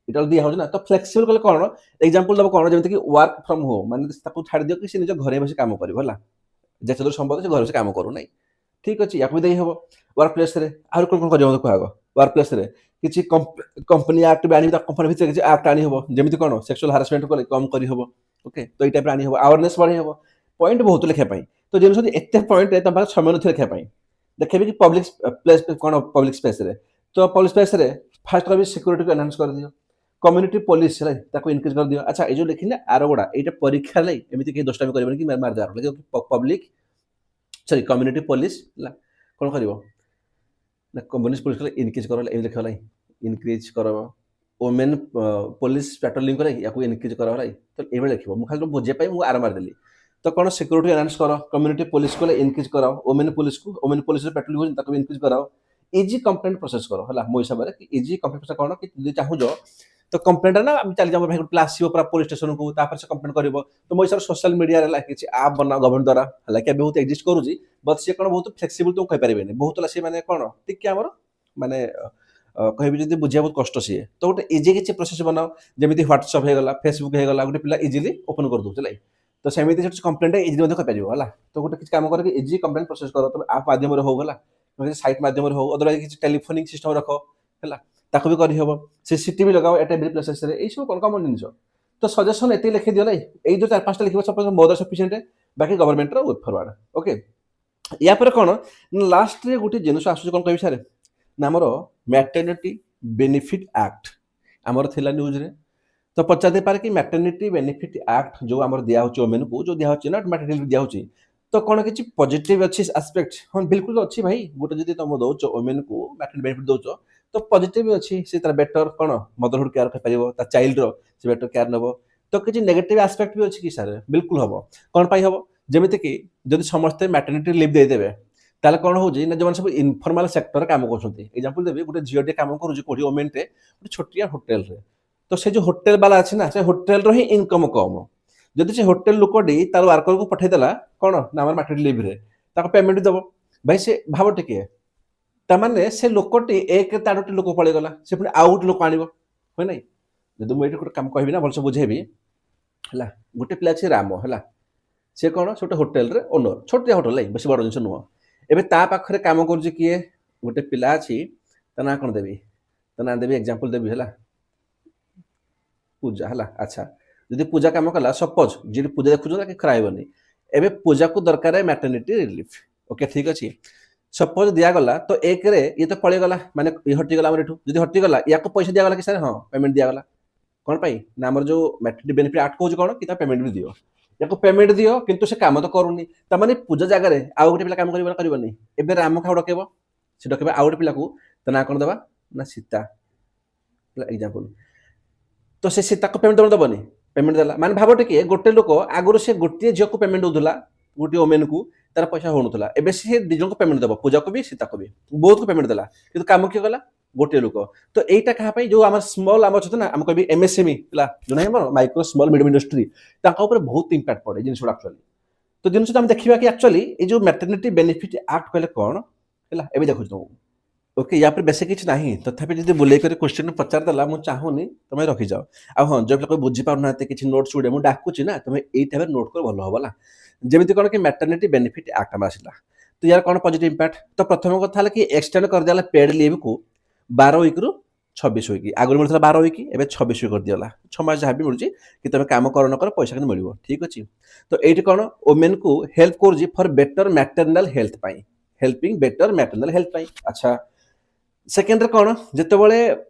S1: इटा दिया हो ना तो फ्लेक्सिबल कले कोन एग्जांपल दब कोन जेमति कि वर्क फ्रॉम होम माने ताको छाड़ दियो कि से निज घरे बसे काम करिवो हला जेते दूर संभव से घर से काम करू नै ठीक अछि याकु देई हबो वर्क प्लेस रे आर कोन करियो तो कहगो वर्क प्लेस रे किछि कंपनी एक्ट बानी ता कंपनी भितर किछि एक्ट आनी हबो जेमति कोन सेक्सुअल हारासमेंट को कम करी हबो ओके तो ई टाइप आनी हबो अवेयरनेस बढ़ी हबो पॉइंट बहुत लिखे पाई तो जेन सदी एते पॉइंट रे तम समय न लिखे पाई देखबे कि पब्लिक प्लेस कोन पब्लिक स्पेस रे तो पब्लिक स्पेस रे फास्ट रबी सिक्योरिटी को एनहांस कर दियो कम्युनिटी पुलिस रे ताको इंक्रीज कर दियो अच्छा ए जो लिखिले आरोगडा एटा परीक्षा लै एमिति के 10टा में करबन कि मार दार लेकिन पब्लिक सॉरी कम्युनिटी पुलिस ला कोन करिवो ना कम्युनिटी पुलिस को इंक्रीज करो ए लिखला इंक्रीज करो वुमेन पुलिस पेट्रोलिंग करे याको इंक्रीज करो रै तो एबे लिखिबो मु खाली बुझे पाई मु आर मार देली तो कौन सिक्योरिटी एनहांस करो कम्युनिटी पुलिस को इंक्रीज कराओ वुमेन पुलिस रे पेट्रोलिंग हो ताको इंक्रीज कराओ इजी कंप्लेंट प्रोसेस करो हला मो हिसाब रे कि इजी कंप्लेंट प्रोसेस कोन कि जदि चाहू जो तो कंप्लेंट ना हम चल जा भाई क्लास सीओ पूरा पुलिस स्टेशन को तापर से कंप्लेंट करबो तो मो हिसाब सोशल मीडिया रे लाइक ऐप बना गवर्नमेंट द्वारा हला के बहुत एग्जिस्ट करू जी बट से कोन बहुत फ्लेक्सिबल तो कहि परिबे नै बहुत ला से माने कोन ठीक के हमर माने कहबी जदि बुझिया बहुत कष्ट से तो गोटे इजी किछि प्रोसेस बनाओ जेमिति व्हाट्सएप हे गला फेसबुक हे गला गोटे पिला इजीली ओपन कर दो चलै तो सेमिति से कंप्लेंट इजी मध्ये करियो हला तो गोटे किछ काम कर इजी कंप्लेंट प्रोसेस करो तो आप माध्यम रे हो गला साइट माध्यम रे हो अदरवाइज किछ टेलीफोनिक सिस्टम रखो हला ताको भी करि हबो सीसीटीवी लगाओ एटा बिल प्रोसेस रे ए सब कोन कॉमन निंस तो सजेशन एते लिखि दियो लै ए जो चार पांचटा लिखिबो सपोज मोर सफिशिएंट बाकी गवर्नमेंट रो वे फॉरवर्ड ओके या पर कोन लास्ट रे गोटे जिनिस आसु कोन कहबी सारे ना हमरो मैटरनिटी बेनिफिट एक्ट हमर थिला न्यूज रे तो पचा दे पारे कि मैटरनिटी बेनिफिट एक्ट जो हमर दिया होची ओमेन को जो दिया होची ना मैटरनिटी दिया होची तो कोन किछि पॉजिटिव अछि एस्पेक्ट हां बिल्कुल अछि भाई गोटे जदी तुम दोचो ओमेन को मैटरनिटी बेनिफिट दोचो तो पॉजिटिव अछि से तर बेटर कोन मदरहुड केयर कर परिबो ता चाइल्ड रो से बेटर केयर नबो तो किछि नेगेटिव एस्पेक्ट भी अछि कि सर बिल्कुल हबो कोन पाई हबो जेमिति कि जदी समस्त मैटरनिटी लीव दे देबे ताले कोन हो जे ना जवन सब इनफॉर्मल सेक्टर काम करछंती एग्जांपल देबे गोटे जियोटे काम करू जे कोठी ओमेन रे गोटे छोटिया होटल रे तो से जो होटल वाला अछि ना से होटल रो ही इनकम कम जदि से होटल लोकडी तार वर्कर को पठै देला कोन ना हमर मैटरनिटी लीव रे ताको पेमेंट दबो भाई से भाव टिके ता माने से लोकटी एक ताडोटी लोक पळे गला से पुनी आउट लोक आनिबो ହୁଏ ନାହିଁ। ଯଦି ମୁଁ ଏଇଠି ଗୋଟେ କାମ କହିବି ନା ଭଲସେ ବୁଝେଇବି ହେଲା, ଗୋଟେ ପିଲା ଅଛି ରାମ ହେଲା, ସେ କ'ଣ ସେ ଗୋଟେ ହୋଟେଲରେ ଓନର, ଛୋଟିଆ ହୋଟେଲ ନାହିଁ, ବେଶୀ ବଡ଼ ଜିନିଷ ନୁହଁ। ଏବେ ତା ପାଖରେ କାମ କରୁଛି କିଏ, ଗୋଟେ ପିଲା ଅଛି, ତା ନାଁ କ'ଣ ଦେବି, ତା ନାଁ ଦେବି ଏକ୍ଜାମ୍ପଲ୍ ଦେବି ହେଲା, ପୂଜା ହେଲା। ଆଚ୍ଛା, ଯଦି ପୂଜା କାମ କଲା, ସପୋଜ ଯିଏ ପୂଜା ଦେଖୁଛନ୍ତି କି ଖରାଇବନି, ଏବେ ପୂଜାକୁ ଦରକାର ମ୍ୟାଟର୍ନିଟି ରିଲିଫ। ଓକେ ଠିକ୍ ଅଛି, ସପୋଜ ଦିଆଗଲା ତ ଏକରେ ଇଏ ତ ପଳେଇଗଲା, ମାନେ ଇଏ ହଟିଗଲା ଆମର ଏଠୁ, ଯଦି ହଟିଗଲା ୟାକୁ ପଇସା ଦିଆଗଲା କି ସାର୍, ହଁ ପେମେଣ୍ଟ ଦିଆଗଲା। କ'ଣ ପାଇଁ ନା ଆମର ଯୋଉ ମ୍ୟାଟର୍ନିଟି ବେନିଫିଟ୍ ଆକ୍ଟ କହୁଛି କ'ଣ କି ତା ପେମେଣ୍ଟ ବି ଦିଅ, ୟାକୁ ପେମେଣ୍ଟ ଦିଅ, କିନ୍ତୁ ସେ କାମ ତ କରୁନି, ତାମାନେ ପୂଜା ଜାଗାରେ ଆଉ ଗୋଟେ ପିଲା କାମ କରିବ ନା କରିବନି। ଏବେ ରାମ କାହାକୁ ଡକେଇବ, ସେ ଡକେଇବ ଆଉ ଗୋଟେ ପିଲାକୁ, ତା ନାଁ କ'ଣ ଦେବା ନା ସୀତା ଏକ୍ଜାମ୍ପଲ। ତ ସେ ସୀତାକୁ ପେମେଣ୍ଟ ଦେବନି, ପେମେଣ୍ଟ ଦେଲା ମାନେ ଭାବ ଟିକେ, ଗୋଟେ ଲୋକ ଆଗରୁ ସେ ଗୋଟିଏ ଝିଅକୁ ପେମେଣ୍ଟ ଦେଉଥିଲା, ଗୋଟିଏ ଓମେନକୁ ତାର ପଇସା ହଉନଥିଲା, ଏବେ ସେ ଦି ଜଣଙ୍କୁ ପେମେଣ୍ଟ ଦେବ, ପୂଜାକୁ ବି ସୀତାକୁ ବି, ବହୁତକୁ ପେମେଣ୍ଟ ଦେଲା, କିନ୍ତୁ କାମ କିଏ କଲା, ଗୋଟିଏ ଲୋକ। ତ এইটা କାହା ପାଇଁ, ଯୋଉ ଆମର ସ୍ମଲ୍ ଆମର ଅଛନ୍ତି ନା, ଆମେ କହିବି ଏମଏସଏମଇ ହେଲା, ଯୋଉ ନାହିଁ ଆମର ମାଇକ୍ରୋ ସ୍ମଲ୍ ମିଡିୟମ ଇଣ୍ଡଷ୍ଟ୍ରି, ତାଙ୍କ ଉପରେ ବହୁତ ଇମ୍ପାକ୍ଟ ପଡେ ଜିନିଷଟା ଆକ୍ଚୁଆଲି। ତ ଜିନିଷଟା ଆମେ ଦେଖିବା କି ଆକ୍ଚୁଆଲି ଏଇ ଯୋଉ ମ୍ୟାଟର୍ନିଟି ବେନିଫିଟ୍ ଆକ୍ଟ କହିଲେ କ'ଣ ହେଲା, ଏବେ ଦେଖୁଛୁ ତମକୁ। ଓକେ, ୟା ପରେ ବେଶୀ କିଛି ନାହିଁ, ତଥାପି ଯଦି ବୁଲେଇ କରି କ୍ୱେଶ୍ଚିନ୍ ପଚାରିଦେଲା, ମୁଁ ଚାହୁଁନି ତମେ ରଖିଯାଅ। ଆଉ ହଁ, ଯୋଉ ପିଲା ବୁଝିପାରୁନାହାନ୍ତି କିଛି ନୋଟ୍ସ ଗୁଡ଼େ ମୁଁ ଡାକୁଛି ନା, ତମେ ଏଇ ଟାଇପ୍ରେ ନୋଟ୍ କର, ଭଲ ହବ ହେଲା। ଯେମିତି କ'ଣ କି ମ୍ୟାଟର୍ନିଟି ବେନିଫିଟ୍ ଆକ୍ଟ ଆମର ଆସିଲା, ତ ୟାର କ'ଣ ପଜିଟିଭ ଇମ୍ପାକ୍ଟ। ତ ପ୍ରଥମ କଥା ହେଲା କି ଏକ୍ସଟେଣ୍ଡ କରିଦେଲା ପେଡ୍ ଲିଭ୍କୁ 12 ୱିକ୍ରୁ 26 ୱିକ୍, ଆଗରୁ ମିଳୁଥିଲା 12 ୱିକ୍, ଏବେ 26 ୱିକ୍ କରିଦିଗଲା, 6 ମାସ ଯାହା ବି ମିଳୁଛି, କି ତମେ କାମ କର ନ କର ପଇସା କିନ୍ତୁ ମିଳିବ, ଠିକ୍ ଅଛି। ତ ଏଇଠି କ'ଣ ଓମେନ୍କୁ ହେଲ୍ପ କରୁଛି ଫର୍ ବେଟର ମ୍ୟାଟର୍ନାଲ ହେଲ୍ଥ ପାଇଁ, ହେଲ୍ପିଂ ବେଟର ମ୍ୟାଟର୍ନାଲ ହେଲ୍ଥ ପାଇଁ। ଆଚ୍ଛା, ସେକେଣ୍ଡରେ କ'ଣ, ଯେତେବେଳେ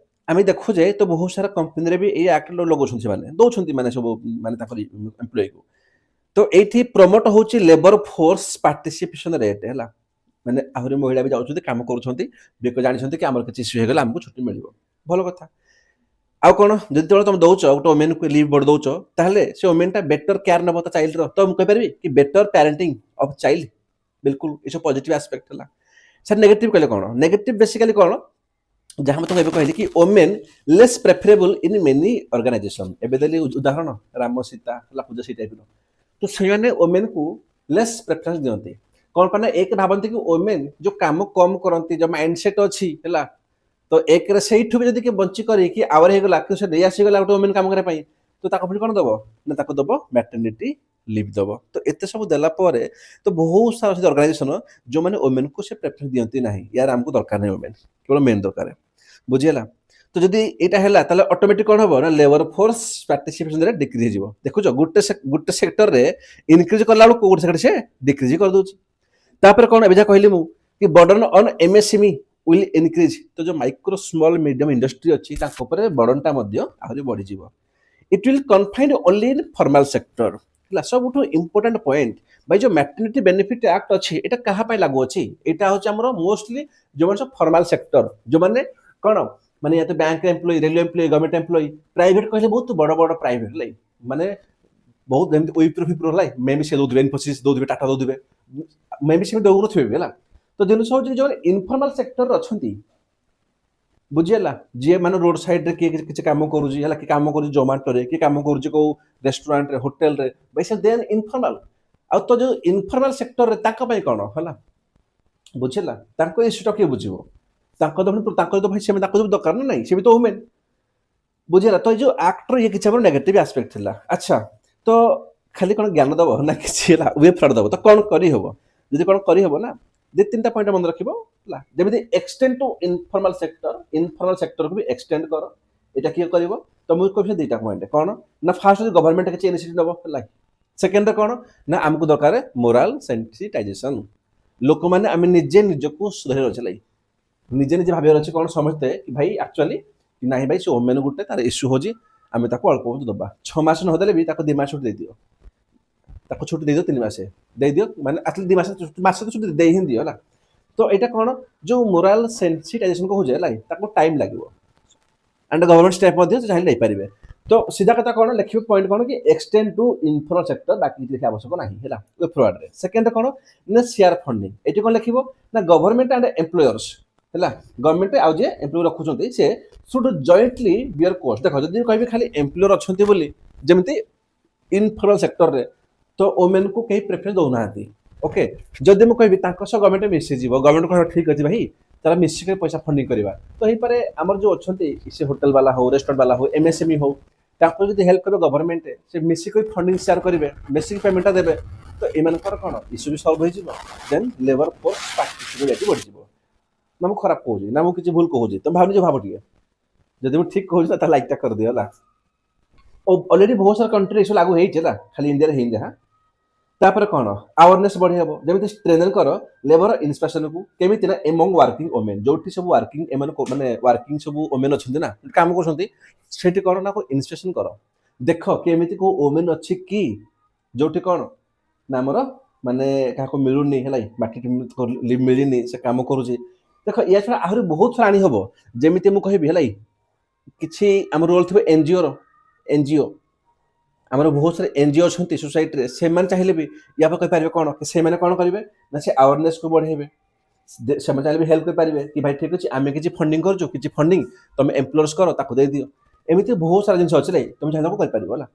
S1: ଆମେ ଦେଖୁଛେ ତ ବହୁତ ସାରା କମ୍ପାନୀରେ ବି ଏଇ ଆକ୍ଟ ଲଗାଉଛନ୍ତି, ସେମାନେ ଦେଉଛନ୍ତି ମାନେ ସବୁ ମାନେ ତାଙ୍କର ଏମ୍ପ୍ଲୟିକୁ। ତ ଏଇଠି ପ୍ରମୋଟ ହେଉଛି ଲେବର ଫୋର୍ସ ପାର୍ଟିସିପେସନ ରେଟ୍ ହେଲା, ମାନେ ଆହୁରି ମହିଳା ବି ଯାଉଛନ୍ତି କାମ କରୁଛନ୍ତି, ବିକଜ ଜାଣିଛନ୍ତି କି ଆମର କିଛି ଇସ୍ୟୁ ହେଇଗଲେ ଆମକୁ ଛୁଟି ମିଳିବ, ଭଲ କଥା। ଆଉ କ'ଣ, ଯେତେବେଳେ ତମେ ଦଉଛ ଗୋଟେ ଓମେନ୍କୁ ଲିଭ୍ ବୋର୍ଡ ଦଉଛ, ତାହେଲେ ସେ ଓମେନ୍ଟା ବେଟର କେୟାର ନେବ ତା ଚାଇଲ୍ଡର, ତ ମୁଁ କହିପାରିବି କି ବେଟର ପ୍ୟାରେଣ୍ଟିଂ ଅଫ୍ ଚାଇଲ୍ଡ, ବିଲକୁଲ ଏସବୁ ପଜିଟିଭ ଆସ୍ପେକ୍ଟ ହେଲା। ସାର୍ ନେଗେଟିଭ କହିଲେ କ'ଣ, ନେଗେଟିଭ ବେସିକାଲି କ'ଣ, ଯାହା ମୁଁ ଏବେ କହିଲି କି women less preferable in many organisation, ଏବେ ଦେଲି ଉଦାହରଣ ରାମ ସୀତା ହେଲା, ପୂଜା ସେଇ ଟାଇପ୍ର, ତ ସେମାନେ ଓମେନ୍କୁ ଲେସ୍ ପ୍ରେଫରେନ୍ସ ଦିଅନ୍ତି। କ'ଣ ପାଇଁ ନା ଏକ ଭାବନ୍ତି କି ଓମେନ୍ ଯୋଉ କାମ କମ୍ କରନ୍ତି, ଯୋଉ ମାଇଣ୍ଡ ସେଟ୍ ଅଛି ହେଲା, ତ ଏକରେ ସେଇଠୁ ବି ଯଦି କିଏ ବଞ୍ଚି କରିକି ଆୱାର ହେଇଗଲା, କିନ୍ତୁ ସେ ନେଇ ଆସିଗଲା ଗୋଟେ ଓମେନ୍ କାମ କରିବା ପାଇଁ, ତ ତାକୁ ପୁଣି କ'ଣ ଦେବ ନା ତାକୁ ଦେବ ମ୍ୟାଟର୍ନିଟି ଲିଭ୍ ଦେବ। ତ ଏତେ ସବୁ ଦେଲା ପରେ ତ ବହୁତ ସାରା ଅଛି ଅର୍ଗାନାଇଜେସନ ଯୋଉମାନେ ଓମେନ୍କୁ ସେ ପ୍ରେଫରେନ୍ସ ଦିଅନ୍ତି ନାହିଁ, ୟାର ଆମକୁ ଦରକାର ନାହିଁ ଓମେନ୍, କେବଳ ମେନ୍ ଦରକାର, ବୁଝିହେଲା। ତ ଯଦି ଏଇଟା ହେଲା ତାହେଲେ ଅଟୋମେଟିକ କ'ଣ ହବ ନା ଲେବର ଫୋର୍ସ ପାର୍ଟିସିପେସନ ରେ ଡିକ୍ରିଜ ହେଇଯିବ। ଦେଖୁଛ ଗୋଟେ ସେକ୍ଟରରେ ଇନକ୍ରିଜ କଲା ବେଳକୁ ଗୋଟେ ସେକ୍ଟର ସେ ଡିକ୍ରିଜ କରିଦେଉଛି। ତାପରେ କ'ଣ ଏବେ ଯାହା କହିଲି ମୁଁ କି burden on MSME will increase, ତ ଯୋଉ ମାଇକ୍ରୋ ସ୍ମଲ୍ ମିଡିୟମ ଇଣ୍ଡଷ୍ଟ୍ରି ଅଛି ତାଙ୍କ ଉପରେ ବର୍ଡନଟା ମଧ୍ୟ ଆହୁରି ବଢିଯିବ। It will confined only in formal sector ହେଲା। ସବୁଠୁ ଇମ୍ପୋର୍ଟାଣ୍ଟ ପଏଣ୍ଟ ଭାଇ, ଯୋଉ ମ୍ୟାଟର୍ନିଟି ବେନିଫିଟ୍ ଆକ୍ଟ ଅଛି ଏଇଟା କାହା ପାଇଁ ଲାଗୁ ଅଛି, ଏଇଟା ହେଉଛି ଆମର ମୋଷ୍ଟଲି ଯୋଉମାନେ ସବୁ ଫର୍ମାଲ ସେକ୍ଟର, ଯୋଉମାନେ କ'ଣ ମାନେ या तो bank employ, railway employ, government employ, private कहले बहुत बड़ बड़ प्राइवेट लाइक माने बहुत जेमति विप्रो फिप्रो लाइक मे भी से दौथिबे, इनफोसिस दौथिबे, टाटा दौथिबे, मे भी से दौनथिबे ହେଲା। ତ ଜିନିଷ ହେଉଛି ଯୋଉ ଇନଫର୍ମାଲ ସେକ୍ଟର ଅଛନ୍ତି, ବୁଝିହେଲା, ଯିଏ ମାନେ ରୋଡ ସାଇଡରେ କିଏ କିଛି କାମ କରୁଛି ହେଲା, କି କାମ କରୁଛି ଜୋମାଟୋରେ, କି କାମ କରୁଛି କୋଉ ରେଷ୍ଟୁରାଣ୍ଟରେ, ହୋଟେଲରେ, ଭାଇ ସେ ଦେନ୍ ଇନଫର୍ମାଲ। ଆଉ ତ ଯୋଉ ଇନଫର୍ମାଲ ସେକ୍ଟରରେ ତାଙ୍କ ପାଇଁ କ'ଣ ହେଲା, ବୁଝିହେଲା, ତାଙ୍କ ଇସ୍ୟୁଟା କିଏ ବୁଝିବ, ତାଙ୍କ ତ ଭାଇ ସେମାନେ ତାକୁ ବି ଦରକାର ନା ନାହିଁ, ସେ ବି ତ ଓମେନ୍, ବୁଝିହେଲା। ତ ଏଇ ଯୋଉ ଆକ୍ଟର ଇଏ କିଛି ଆମର ନେଗେଟିଭ ଆସ୍ପେକ୍ଟ ଥିଲା। ଆଚ୍ଛା, ତ ଖାଲି କ'ଣ ଜ୍ଞାନ ଦେବ ନା କିଛି ହେଲା ୱେ ଫ୍ରଡ୍ ଦେବ, ତ କ'ଣ କରିହେବ, ଯଦି କ'ଣ କରିହେବ ନା ଦି ତିନିଟା ପଏଣ୍ଟ ମନେ ରଖିବ ହେଲା। ଯେମିତି extend to informal sector, informal ସେକ୍ଟରକୁ ବି ଏକ୍ସଟେଣ୍ଡ କର, ଏଇଟା କିଏ କରିବ, ତ ମୁଁ କହିବି ଦିଟା ପଏଣ୍ଟ କ'ଣ ନା ଫାର୍ଷ୍ଟ ଯଦି ଗଭର୍ଣ୍ଣମେଣ୍ଟ କିଛି ଇନିସିଏଟିଭ ନେବ ହେଲା, ସେକେଣ୍ଡରେ କ'ଣ ନା ଆମକୁ ଦରକାର ମୋରାଲ ସେନ୍ସିଟାଇଜେସନ, ଲୋକମାନେ ଆମେ ନିଜେ ନିଜକୁ ସୁଧାରିବାର ଅଛି, ଲାଇକ୍ ନିଜେ ନିଜେ ଭାବିବାର ଅଛି କ'ଣ ସମସ୍ତେ କି ଭାଇ ଆକ୍ଚୁଆଲି ନାହିଁ ଭାଇ ସେ ଓମେନ୍ ଗୋଟେ ତାର ଇସ୍ୟୁ ହେଉଛି, ଆମେ ତାକୁ ଅଳ୍ପ ବହୁତ ଦେବା, 6 ମାସ ନ ଦେଲେ ବି ତାକୁ 2 ମାସ ଛୁଟି ଦେଇଦିଅ, ତାକୁ ଛୁଟି ଦେଇଦିଅ 3 ମାସ ଦେଇଦିଅ, ମାନେ ଆଟଲିଷ୍ଟ 2 ମାସ ତ ଛୁଟି ଦେଇ ହିଁ ଦିଅ ହେଲା। ତ ଏଇଟା କ'ଣ ଯୋଉ ମୋରାଲ ସେନ୍ସିଟାଇଜେସନ କହୁଛେ ହେଲା, ତାକୁ ଟାଇମ୍ ଲାଗିବ ଆଣ୍ଡ ଗଭର୍ଣ୍ଣମେଣ୍ଟ ଷ୍ଟେପ୍ ମଧ୍ୟ ଚାହିଁଲେ ନେଇପାରିବେ। ତ ସିଧା କଥା କ'ଣ ଲେଖିବେ ପଏଣ୍ଟ କ'ଣ କି ଏକ୍ସଟେଣ୍ଡ ଟୁ ଇନଫର୍ମାଲ ସେକ୍ଟର, ବାକି କିଛି ଲେଖିବା ଆବଶ୍ୟକ ନାହିଁ ହେଲା ଫ୍ରଡ୍ରେ। ସେକେଣ୍ଡ କ'ଣ ନା ସେୟାର ଫଣ୍ଡିଂ, ଏଠି କ'ଣ ଲେଖିବ ନା ଗଭର୍ଣ୍ଣମେଣ୍ଟ ଆଣ୍ଡ ଏମ୍ପ୍ଲୟର୍ସ ହେଲା, ଗଭର୍ଣ୍ଣମେଣ୍ଟ ଆଉ ଯିଏ ଏମ୍ପ୍ଲୟ ରଖୁଛନ୍ତି ସେ ସୁଡ୍ ଜଏଣ୍ଟଲି ବିୟର କୋଷ୍ଟ। ଦେଖ ଯଦି କହିବି ଖାଲି ଏମ୍ପ୍ଲୟର ଅଛନ୍ତି ବୋଲି ଯେମିତି ଇନଫର୍ମାଲ ସେକ୍ଟରରେ, ତ ଓମେନ୍କୁ କେହି ପ୍ରେଫରେନ୍ସ ଦେଉନାହାନ୍ତି। ଓକେ, ଯଦି ମୁଁ କହିବି ତାଙ୍କ ସହ ଗଭର୍ଣ୍ଣମେଣ୍ଟ ମିଶିଯିବ, ଗଭର୍ଣ୍ଣମେଣ୍ଟ କହିବ ଠିକ୍ ଅଛି ଭାଇ ତାର ମିଶିକି ପଇସା ଫଣ୍ଡିଂ କରିବା ତ ହେଇପାରେ ଆମର ଯୋଉ ଅଛନ୍ତି ସେ ହୋଟେଲ ବାଲା ହଉ ରେଷ୍ଟୁରାଣ୍ଟ ବାଲା ହଉ ଏମଏସଏମଇ ହଉ ତାକୁ ଯଦି ହେଲ୍ପ କରିବ ଗଭର୍ଣ୍ଣମେଣ୍ଟ ସେ ମିଶିକି ଫଣ୍ଡିଂ ସେୟାର କରିବେ ମିଶିକି ପେମେଣ୍ଟଟା ଦେବେ ତ ଏମାନଙ୍କର କ'ଣ ଇସ୍ୟୁ ବି ସଲ୍ଭ ହେଇଯିବ ଦେନ୍ ଲେବର ଫୋର୍ସ ପାର୍ଟିସିପେଟ୍ ବଢ଼ିଯିବ ନା ମୁଁ ଖରାପ କହୁଛି ନା ମୁଁ କିଛି ଭୁଲ କହୁଛି ତମେ ଭାବୁଛ ଭାବ ଟିକେ ଯଦି ମୁଁ ଠିକ କହୁଛି ତାହେଲେ ଲାଇକଟା କରିଦିଅ ହେଲା ऑलरेडी बहुत सारा कंट्री एसବୁ लागू ହେଇଛି ହେଲା ଖାଲି ଇଣ୍ଡିଆରେ ହେଇନି ଯାହା ତାପରେ କ'ଣ ଆୱାରନେସ୍ ବଢ଼େଇ ହେବ ଯେମିତି ଷ୍ଟ୍ରେନ୍ଥେନ୍ କର ଲେବର ଇନ୍ସପେକ୍ସନକୁ କେମିତି ନା ଏମଙ୍ଗ ୱାର୍କିଂ ଓମେନ୍ ଯୋଉଠି ସବୁ ୱାର୍କିଂ ଏମାନଙ୍କୁ ମାନେ ୱାର୍କିଂ ସବୁ ଓମେନ୍ ଅଛନ୍ତି ନା କାମ କରୁଛନ୍ତି ସେଠି କ'ଣ ନା ଇନ୍ସପେକ୍ସନ କର ଦେଖ କେମିତି କୋଉ ଓମେନ୍ ଅଛି କି ଯୋଉଠି କ'ଣ ନା ଆମର ମାନେ କାହାକୁ ମିଳୁନି ହେଲା ବାକି ମିଳିନି ସେ କାମ କରୁଛି ଦେଖ ୟା ଛଡ଼ା ଆହୁରି ବହୁତ ସାରା ଆଣି ହେବ ଯେମିତି ମୁଁ କହିବି ହେଲା କିଛି ଆମର ରୋଲ୍ ଥିବ एनजीओ आमर बहुत सारे एनजीओ अच्छा सोसाइटी से चाहिए भी या कहीपर कौन से कौन करेंगे ना से अवेयरनेस को बढ़ेबे से चाहिए हेल्प करेंगे कि भाई ठीक अच्छे आम किसी फंडिंग कर फंडिंग तुम एम्प्लॉयर्स कर ताको दे दियो एमती बहुत सारा जिन अच्छे तुम चाहिए कर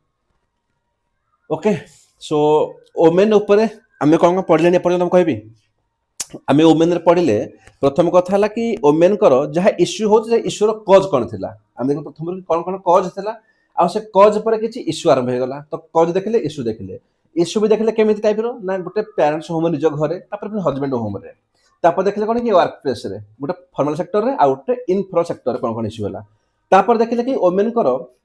S1: ओके सो ओमेन उपर आम कौन पढ़ले तुम कहबी आम ओमेन पढ़ले प्रथम कथा है कि ओमेन जहाँ इश्यू हो इश्यूर कज कौन थी आम देख प्रथम कौन कौन कज था आ से कज पर किसी इश्यू आरंभ होगा तो कज देखिले इश्यू भी देखिले केमी टाइप ना गोटे पेरेन्ट्स होम निज घरे हजबैंड होम देखिले कौन कि वर्क प्लेस रे गोटे फॉर्मल सेक्टर रे आ गोटे इनफॉर्मल सेक्टर कौन कौन इश्यू है देखिले कि ओमेन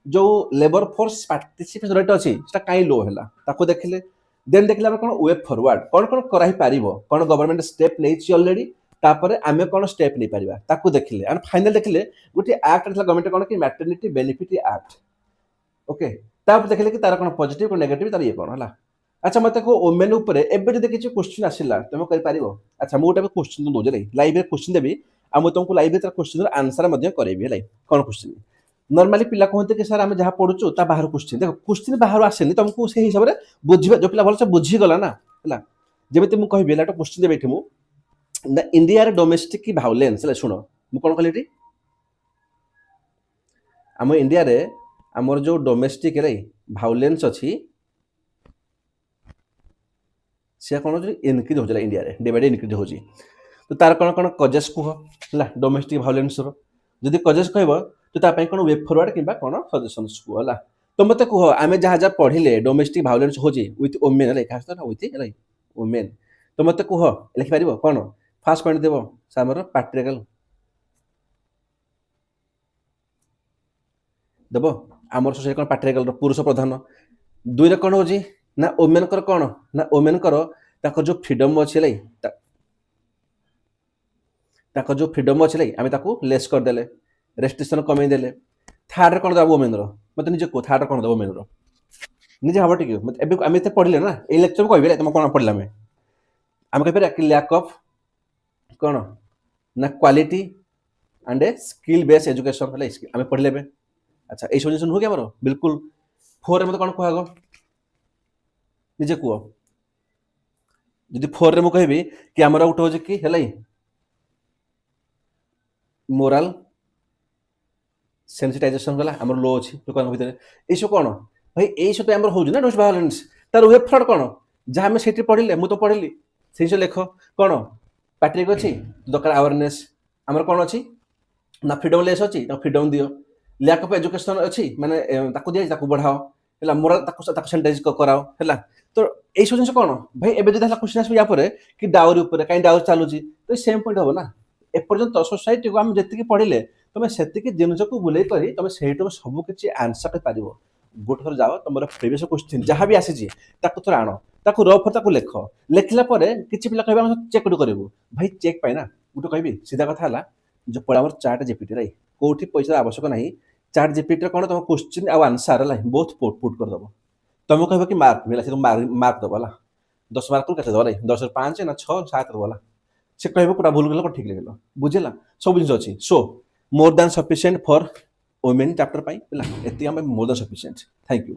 S1: जो लेबर फोर्स पार्टिसिपेशन रेट अच्छी कहीं लो है देखिले देन देखिले कौन वे फॉरवर्ड कौन कौन कराई पारिबो कौन गवर्नमेंट स्टेप नहीं ऑलरेडी तापर आम कौन स्टेप नहीं पारिबा ताकू देखिले एंड फाइनल देखिले गोटे एक्ट गवर्नमेंट कौन कि मैटरनिटी बेनिफिट एक्ट ओके तापर देखिले कि तार कौन पॉजिटिव और नेगेटिव तार ये कौन है अच्छा मत को ओमेन उपरे एबे जदि किछि क्वेश्चन आसिला तुम कहि पारिबो अच्छा मु गोटे क्वेश्चन तुम दोजे लाइव रे क्वेश्चन देबी आ मु तुमको लाइव रे तार क्वेश्चन रो आंसर मध्ये करेबी लाइव कौन क्वेश्चन नॉर्मली पिला कहते कि सर आम जहाँ पढ़ुचु ता बाहर क्वेश्चन देखो क्वेश्चन बाहर आसेनी तुमको से हिसाब से बुझिबा जो पिला भलसे बुझी गला ना हला जेमिति मु कहबी एटा क्वेश्चन देबे मु ना इंडिया रे डोमेस्टिक की वायलेंस ले सुनो मु कोन कहली आम इंडिया रे आमर जो डोमेस्टिक रे वायलेंस अछि से कौन इनक्रिज होगा इंडिया रे डे बाय डे इनक्रिज होची तो तार कौन कौन कजेस कह है डोमेस्टिक वायलेंस जदि कजेस कहब तो तापाई कौन वे फॉरवर्ड कि कौन सजेशंस को है तो मत कह आम जहाँ जहाँ पढ़िले डोमेस्टिक वायलेंस होची विथ वुमेन है विथ वुमेन तो मत कह लिखिपार कौन फास्ट पॉइंट देव सामर पैट्रियार्कल देव आमर सोसाइटी कौन पैट्रियार्कल पुरुष प्रधान दुई कौन हो ना वुमेन कौन ना वुमेन जो फ्रीडम अच्छे जो फ्रीडम अच्छे आम लेस करदे रेस्ट्रिक्शन कमेदेले थार्ड कौन दबा वुमेन मत निजे कह थार्ड कौन दबा वुमेन निजे भाव टे आम पढ़ले ना ये लेक्चर में कह तुम कौन पढ़ला आम कहीपर कि लैक ऑफ कौन ना quality and a skill based education है आम पढ़ले अच्छा ये सब जिन नुह कि आम बिल्कुल 4 मत कौन कह निजे कह जदि 4 रे मु कहबी कि आमर गोटे हो कि है मोराल सेंसिटाइजेशन गला आमर लो अच्छी लोक भितर ये सब कौन भाई ये सब आम हो ना डोमेस्टिक वायलेंस तार वे फ्रॉड कौन जहाँ आम से पढ़ले मुझे तो पढ़ली से लेख कौन पैट्रिक अच्छी दरकार अवेयरनेस आमर कौन अच्छी ना फ्रीडम लेस अच्छी फ्रीडम दियो लैक ऑफ एजुकेशन अच्छी माने दिया बढ़ाओ है मोराल सेनिटाइज कराओ है तो ये सब जिन कौन भाई एवं जो क्वेश्चन आस कि डाउरी उपर कहीं डाउरी चलुची तो सेम पॉइंट हम ना एपर्यंत सोसाइटी को आम जी पढ़ले तुम से जिनस को बुले कर तुम से सब किसी आंसर कर पार गोटे थर जाओ तुम प्रिवियस क्वेश्चन जहाँ भी आसी थोड़ा आण ताकू रफ ताकू लेख लिखला किसी पिला कह चेक करूँ भाई चेक पाए ना गोटे कहबी सीधा कथा है जो पढ़ा आम चाट जीपीटी रे कौटी पैसा आवश्यक ना चाट जीपीटी कौन तुम क्वेश्चन आउ आंसर है बहुत पुट करदेव तुम कह कि मार्क मिला तुम मार्क दब है 10 मार्क कैसे दब 10 5 ना 6 7 दबला से कह पूरा भूल गल ठीक लगे बुझेगा सब जिन अच्छी so more than sufficient for women chapter पाई एति more than sufficient thank you.